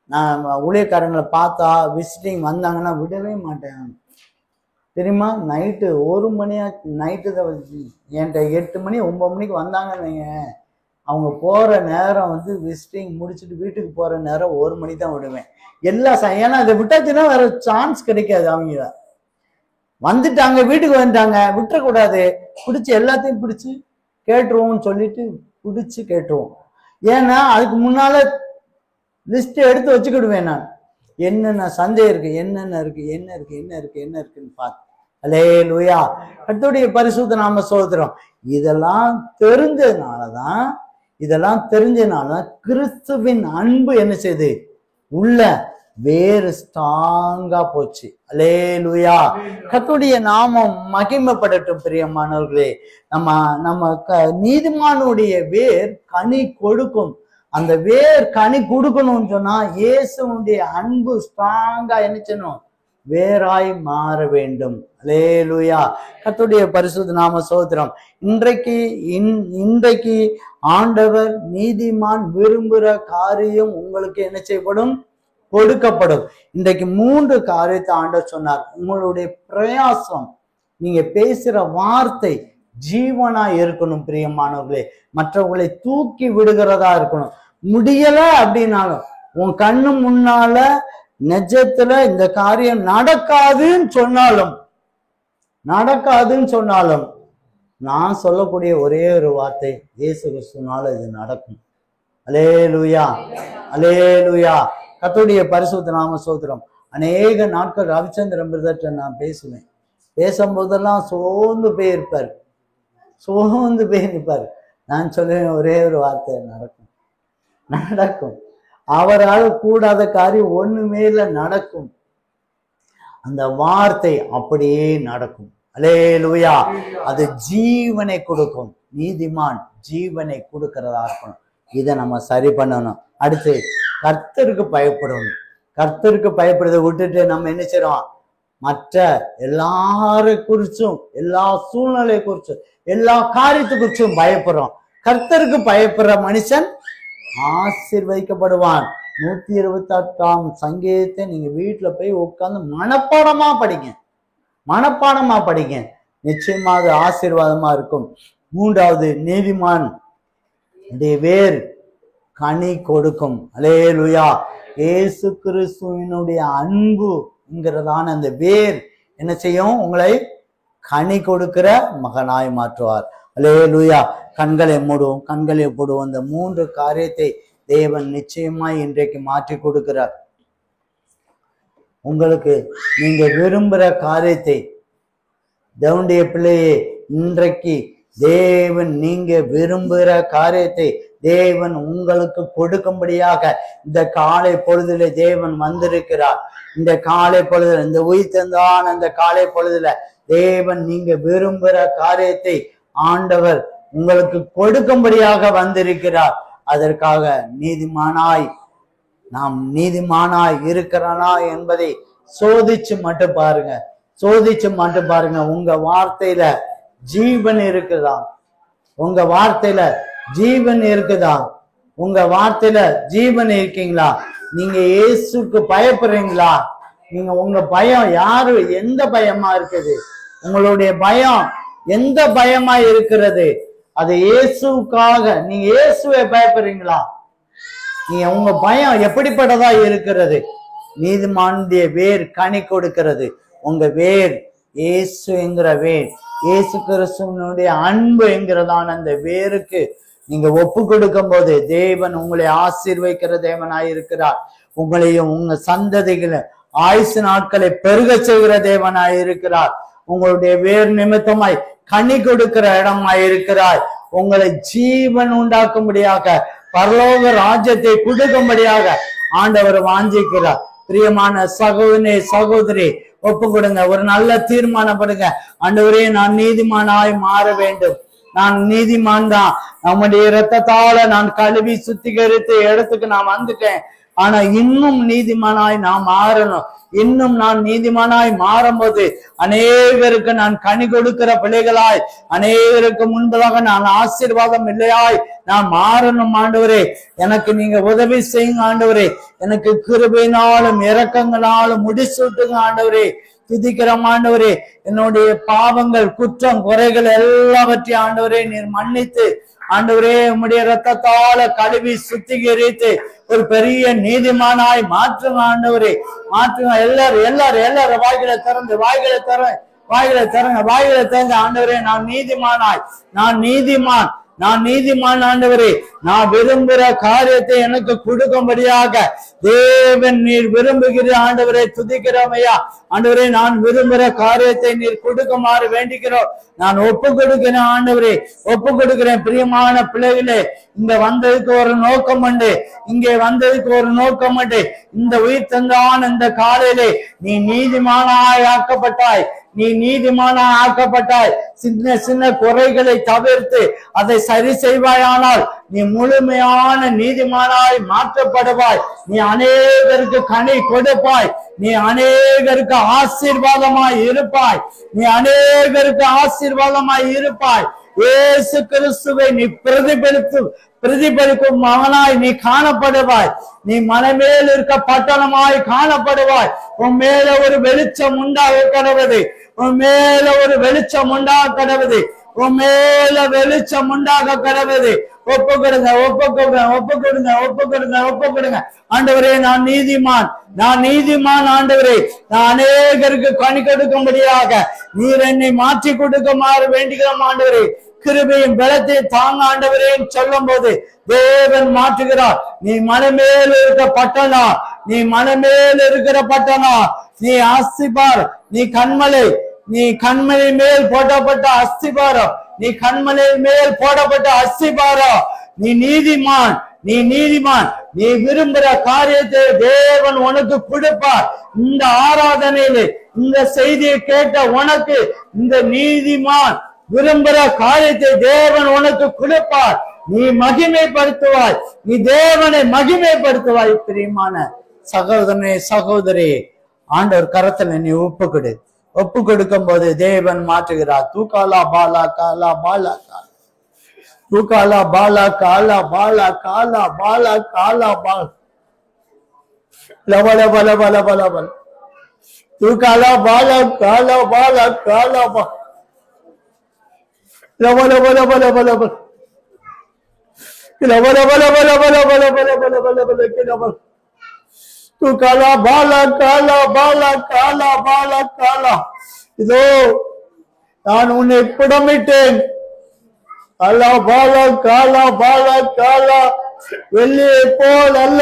நான் ஊழியக்காரங்களை பார்த்தா விசிட்டிங் வந்தாங்கன்னா விடவே மாட்டேன் தெரியுமா. நைட்டு 1 மணியா, நைட்டு என்கிட்ட 8 மணி 9 மணிக்கு வந்தாங்கன்னு வைங்க, அவங்க போற நேரம் விசிட்டிங் முடிச்சுட்டு வீட்டுக்கு போற நேரம் 1 மணி தான் விடுவேன். ஏன்னா அதை விட்டாச்சுன்னா வேற சான்ஸ் கிடைக்காது. அவங்க வந்துட்டாங்க, வீட்டுக்கு வந்துட்டாங்க, விட்டுறக்கூடாது, பிடிச்சி எல்லாத்தையும் பிடிச்சி கேட்டுருவோம்னு சொல்லிட்டு பிடிச்சி கேட்டுருவோம். ஏன்னா அதுக்கு முன்னால லிஸ்ட் எடுத்து வச்சுக்கிடுவேன். நான் என்னென்ன சந்தேகம் இருக்கு, என்னென்ன இருக்கு, என்ன இருக்கு, என்ன இருக்கு, என்ன இருக்குன்னு பார்த்து. அல்லேலூயா. கர்த்தருடைய பரிசுத்த நாம ஸ்தோத்திரம். இதெல்லாம் தெரிஞ்சனாலதான் கிறிஸ்துவின் அன்பு என்ன செய்து உள்ள வேறு ஸ்ட்ராங்கா போச்சு. அல்லேலூயா. கர்த்தருடைய நாமம் மகிமைப்படட்டும். பிரியமானவர்களே, நம்ம நீதிமானுடைய வேர் கனி கொடுக்கும். அந்த வேர் கனி கொடுக்கணும்னு சொன்னா இயேசுடைய அன்பு ஸ்ட்ராங்கா என்ன செய்யணும், வேறாய் மாற வேண்டும். அல்லேலூயா. கர்த்தருடைய பரிசுத்த நாம ஸ்தோத்திரம். இன்றைக்கு ஆண்டவர் நீதிமான் விரும்புகிற காரியம் உங்களுக்கு என்ன செய்யப்படும், கொடுக்கப்படும். இன்றைக்கு 3 காரியத்தை ஆண்டவர் சொன்னார். உங்களுடைய பிரயாசம், நீங்க பேசுற வார்த்தை ஜீவனா இருக்கணும். பிரியமானவர்களே, மற்றவர்களை தூக்கி விடுகிறதா இருக்கணும். முடியல அப்படின்னாலும், உன் கண்ணு முன்னால நிஜத்துல இந்த காரியம் நடக்காதுன்னு சொன்னாலும் நான் சொல்லக்கூடிய ஒரே ஒரு வார்த்தை, இயேசு கிறிஸ்துவினால இது நடக்கும். அல்லேலூயா, அல்லேலூயா. கர்த்தருடைய பரிசுத்த நாம ஸ்தோத்திரம். அநேக நாட்கள் ரவிச்சந்திரன் பிரதர்ட்ட நான் பேசுவேன். பேசும்போதெல்லாம் சோர்ந்து போயிருப்பார். நான் சொல்லுவேன் ஒரே ஒரு வார்த்தை, நடக்கும். அவரால் கூடாத காரியம் ஒண்ணுமே இல்லை, நடக்கும். அந்த வார்த்தை அப்படியே நடக்கும். அல்லேலூயா. அது ஜீவனை கொடுக்கும். நீதிமான் ஜீவனை கொடுக்கிறதா இருக்கணும். இதை நம்ம சரி பண்ணணும். அடுத்து கர்த்தருக்கு பயப்படணும். கர்த்தருக்கு பயப்படுறதை விட்டுட்டு நம்ம என்ன செய்யறோம், மற்ற எல்லாரை குறிச்சும், எல்லா சூழ்நிலை குறிச்சும், எல்லா காரியத்தை குறிச்சும் பயப்படுறோம். கர்த்தருக்கு பயப்படுற மனுஷன் ஆசீர்வதிக்கப்படுவான். 128ஆம் சங்கீதத்தை நீங்க வீட்டுல போய் உட்கார்ந்து மனப்பாடமா படிங்க. நிச்சயமா அது ஆசீர்வாதமா இருக்கும். 3வது, நீதிமான் வேர் கனி கொடுக்கும். அல்லேலூயா. இயேசு கிறிஸ்துவினுடைய அன்புங்கிறதான அந்த வேர் என்ன செய்யும், உங்களை கனி கொடுக்கிற மகனாய் மாற்றுவார். அல்லேலூயா. கண்களை மூடுவோம், கண்களை போடுவோம். இந்த 3 காரியத்தை தேவன் நிச்சயமாய் இன்றைக்கு மாற்றி கொடுக்கிறார். உங்களுக்கு நீங்க விரும்புகிற காரியத்தை, தேவனுடைய பிள்ளையே, இன்றைக்கு தேவன் நீங்க விரும்புகிற காரியத்தை தேவன் உங்களுக்கு கொடுக்கும்படியாக இந்த காலை பொழுதுல தேவன் வந்திருக்கிறார். இந்த காலை பொழுதுல, இந்த உயிர்த்தெழுந்தான இந்த காலை பொழுதுல தேவன் நீங்க விரும்புகிற காரியத்தை ஆண்டவர் உங்களுக்கு கொடுக்கும்படியாக வந்திருக்கிறார். அதற்காக நாம் நீதிமானாய் இருக்கிறனா என்பதை சோதிச்சு மட்டும் பாருங்க. உங்க வார்த்தையில ஜீவன் இருக்குதா? உங்க வார்த்தையில ஜீவன் இருக்கீங்களா? நீங்க இயேசுக்கு பயப்படுறீங்களா? நீங்க உங்க பயம் யாரு, எந்த பயமா இருக்குது? உங்களுடைய பயம் எந்த பயமா இருக்கிறது? அது இயேசுக்காக நீங்க இயேசுவை பயப்படுறீங்களா? நீங்க உங்க பயம் எப்படிப்பட்டதா இருக்கிறது? நீதிமானுடைய வேர் கனி கொடுக்கிறது. உங்க வேர் இயேசு என்கிற வேர், இயேசு கிறிஸ்துவனுடைய அன்பு என்கிறதான அந்த வேருக்கு நீங்க ஒப்பு கொடுக்கும் போது தேவன் உங்களை ஆசீர்வதிக்கிற தேவனாயிருக்கிறார். உங்களையும் உங்க சந்ததிகளை ஆயுசு நாட்களை பெருக செய்கிற தேவனாயிருக்கிறார். உங்களுடைய வேர் நிமித்தமாய் கனி கொடுக்கிற இடமாயிருக்கிறார். உங்களை ஜீவன் உண்டாக்கும்படியாக, பரலோக ராஜ்யத்தை கொடுக்கும்படியாக ஆண்டவர் வாஞ்சிக்கிறார். பிரியமான சகோதரனே சகோதரி ஒப்பு கொடுங்க, ஒரு நல்ல தீர்மானம் பண்ணுங்க. ஆண்டவரே, நான் நீதிமானாய் மாற வேண்டும். நான் நீதிமான் தான். நம்முடைய இரத்தத்தால நான் கழுவி சுத்திகரித்து இடத்துக்கு நான் வந்துட்டேன். ஆனா இன்னும் நீதிமானாய் நான் மாறணும். இன்னும் நான் நீதிமானாய் மாறும்போது அநேகருக்கு நான் கனி கொடுக்கிற பிள்ளைகளாய், அநேகருக்கு முன்பதாக நான் ஆசீர்வாதம் இல்லையாய் நான் மாறணும். ஆண்டவரே, எனக்கு நீங்க உதவி செய்யுங்க. ஆண்டவரே, எனக்கு கிருபையினாலும் இரக்கங்களாலும் முடிசூட்டுங்க. ஆண்டவரே, துதிக்கிறோம். ஆண்டவரே, என்னுடைய பாவங்கள் குற்றம் குறைகள் எல்லாவற்றையும் ஆண்டவரே நீர் மன்னித்து, ஆண்டவரே உம்முடைய இரத்தத்தால கழுவி சுத்திகரித்து ஒரு பெரிய நீதிமானாய் மாற்றுங்க. ஆண்டவரே மாற்றுங்க. எல்லாரும் வாய்களை திறந்து வாய்களை திறங்க. ஆண்டவரே, நான் நீதிமானாய், நான் நீதிமான் ஆண்டவரே, நான் விரும்புகிற காரியத்தை எனக்கு கொடுக்கும்படியாக தேவன் நீர் விரும்புகிற ஆண்டவரை துதிக்கிறோம் ஐயா. ஆண்டவரே, நான் விரும்புகிற காரியத்தை நீர் கொடுக்குமாறு வேண்டிக்கிறோம். நான் ஒப்பு கொடுக்கிறேன் ஆண்டவரே, ஒப்பு கொடுக்கிறேன். பிரியமான பிள்ளைகளே, இங்க வந்ததுக்கு ஒரு நோக்கம் உண்டு, இங்கே வந்ததுக்கு ஒரு நோக்கம் உண்டு. இந்த உயிர் தந்தான் இந்த காலையிலே நீ நீதிமானாய் ஆக்கப்பட்டாய், நீ நீதிமானாய் ஆக்கப்பட்டாய். சின்ன சின்ன குறைகளை தவிர்த்து அதை சரி செய்வாயானால் நீ முழுமையான நீதிமானாய் மாற்றப்படுவாய். நீ அநேகருக்கு கனி கொடுப்பாய். நீ அநேகருக்கு ஆசீர்வாதமாய் இருப்பாய். நீ அநேகருக்கு ஆசீர்வாதமாய் இருப்பாய். இயேசு கிறிஸ்துவை நீ பிரதிபலிக்கும் மகனாய் நீ காணப்படுவாய். நீ மனமேல் இருக்க பட்டணமாய் காணப்படுவாய். உன் மேல ஒரு வெளிச்சம் உண்டாக கடவுது. உன் மேல ஒரு வெளிச்சம் உண்டாக கடவுது. உன் மேல வெளிச்சம் உண்டாக கடவுது. ஒப்பு கொடுங்க, ஒப்பு கொடுங்க, ஒப்பு கொடுங்க, ஒப்பு கொடுங்க, ஒப்பு கொடுங்க. ஆண்டவரே, நான் நீதிமான் ஆண்டவரே, நான் அநேகருக்கு கனி கொடுக்கும்படியாக நீர் என்னை மாற்றி கொடுக்குமாறு வேண்டுகிறோம். ஆண்டவரே, கிருபையும் பலத்தை தாங்க ஆண்டவரே சொல்லும் போது தேவன் மாற்றுகிறார். நீ மனமேல் இருக்க பட்டணம், நீ மனமேல் இருக்கிற பட்டணம், நீ அஸ்திபார், நீ கண்மலை மேல் போடப்பட்ட அஸ்திபாரம், நீ கண்மலை மேல் போடப்பட்ட அஸ்திபாரம். நீ நீதிமான், நீ விரும்புகிற காரியத்தை தேவன் உனக்கு கொடுப்பார். இந்த ஆராதனையில இந்த செய்தியை கேட்ட உனக்கு இந்த நீதிமான் விரும்புகிற காரியத்தை தேவன் உனக்கு கொடுப்பார். நீ மகிமைப்படுத்துவாய், நீ தேவனை மகிமைப்படுத்துவாய். பிரியமான சகோதரனே சகோதரி, ஆண்டவர் கரத்துல நீ ஒப்பு கொடுக்கும் போது தேவன் மாற்றுகிறார். தூக்காலா பாலா காலா பாலா காலா, தூக்காலா பாலா காலா பாலா காலா பாலா காலா பால் லபல பல பல பல பல, தூக்காலா பாலா காலா பாலா காலா பா லபல பல பல பல பல லபல பல பல பல பல பல பல பல பல கிலபல் தூ காலா பாலா காலா பாலா காலா பாலா காலா. இதோ நான் உன்னை புடமிட்டேன். காலா பாலா காலா பாலா காலா, வெள்ளியை போல் அல்ல.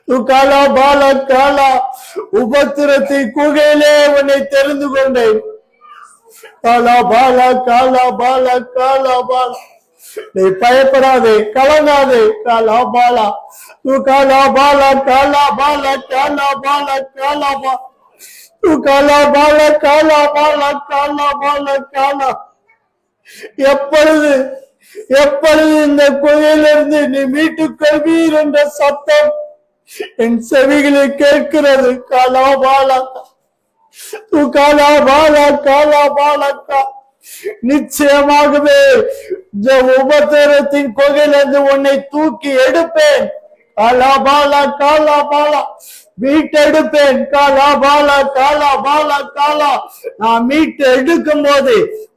தூ காலா பாலா காலா, உபத்திரத்தை குகையிலே உன்னை தெரிந்து கொண்டேன். காலா பாலா காலா பாலா காலா பாலா, நீ பயப்படாதே, கலங்காதே. காலா பாலா, தூ காலா பாலா காலா பாலா காலா பாலா காலா பா, தூ காலா பாலா காலா பாலா காலா பாலா காலா. எப்பொழுது இந்த குகையிலிருந்து நீ மீட்டுக் கொள்வீர் என்ற சத்தம் என் செவிகளில் கேட்கிறது. காலா பாலா, தூ காலா பாலா காலா பாலா கா. நிச்சயமாகவே இந்த உபத்திரத்தின் கொகையிலிருந்து உன்னை தூக்கி எடுப்பேன். காலா பாலா காலா பாலா, மீட்டெடுப்பேன். காலா பாலா காலா பாலா காலா, நான் மீட்டு எடுக்கும் போது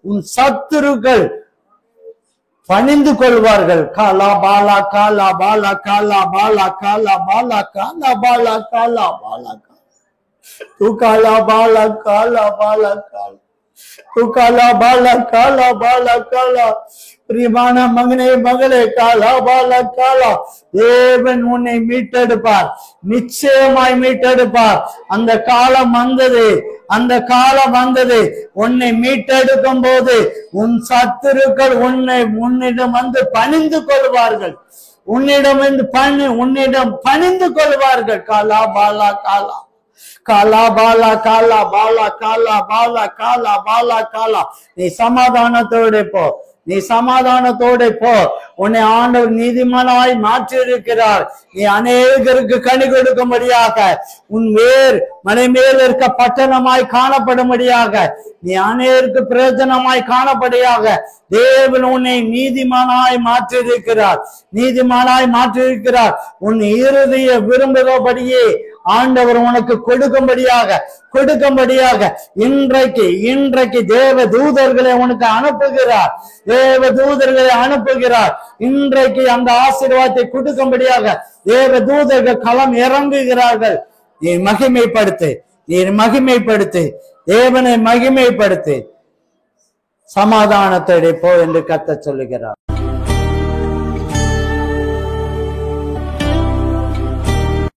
உன் சத்துருக்கள் பணிந்து கொள்வார்கள். காலா பாலா காலா பாலா காலா பாலா காலா பாலா காலா பாலா காலா பாலா கா, தூ காலா பாலா காலா பாலா காலா, தூ காலா பாலா காலா பாலா காலா. பிரியமான மகனே மகளே, காலா பாலா காலா, தேவன் உன்னை மீட்டெடுப்பார், நிச்சயமாய் மீட்டெடுப்பார். அந்த காலம் வந்தது, உன்னை மீட்டெடுக்கும் போது உன் சத்துருக்கள் உன்னிடம் வந்து பணிந்து கொள்வார்கள். உன்னிடம் பணிந்து கொள்வார்கள். காலா பாலா காலா காலா பாலா காலா பாலா காலா பாலா காலா பாலா காலா. நீ சமாதானத்தோட போ, நீ சமாதானத்தோட போ. உன்னை ஆண்டவர் நீதிமானாய் மாற்றி இருக்கிறார். நீ அநேகருக்கு கனி கொடுக்கும்படியாக, உன் வேர் மலை மேல் இருக்க பட்டணமாய் காணப்படும்படியாக, நீ அநேகருக்கு பிரயோஜனமாய் காணப்படியாக தேவன் உன்னை நீதிமானாய் மாற்றியிருக்கிறார். நீதிமானாய் மாற்றியிருக்கிறார். உன் இருதய விரும்புகிறபடியே ஆண்டவர் உனக்கு கொடுக்கும்படியாக இன்றைக்கு தேவ தூதர்களை உனக்கு அனுப்புகிறார். தேவ தூதர்களை அனுப்புகிறார். இன்றைக்கு அந்த ஆசீர்வாதத்தை கொடுக்கும்படியாக தேவ தூதர்கள் களம் இறங்குகிறார்கள். நீ மகிமைப்படுத்து, தேவனை மகிமைப்படுத்து. சமாதானத்தோட போ என்று கர்த்தர் சொல்லுகிறார்.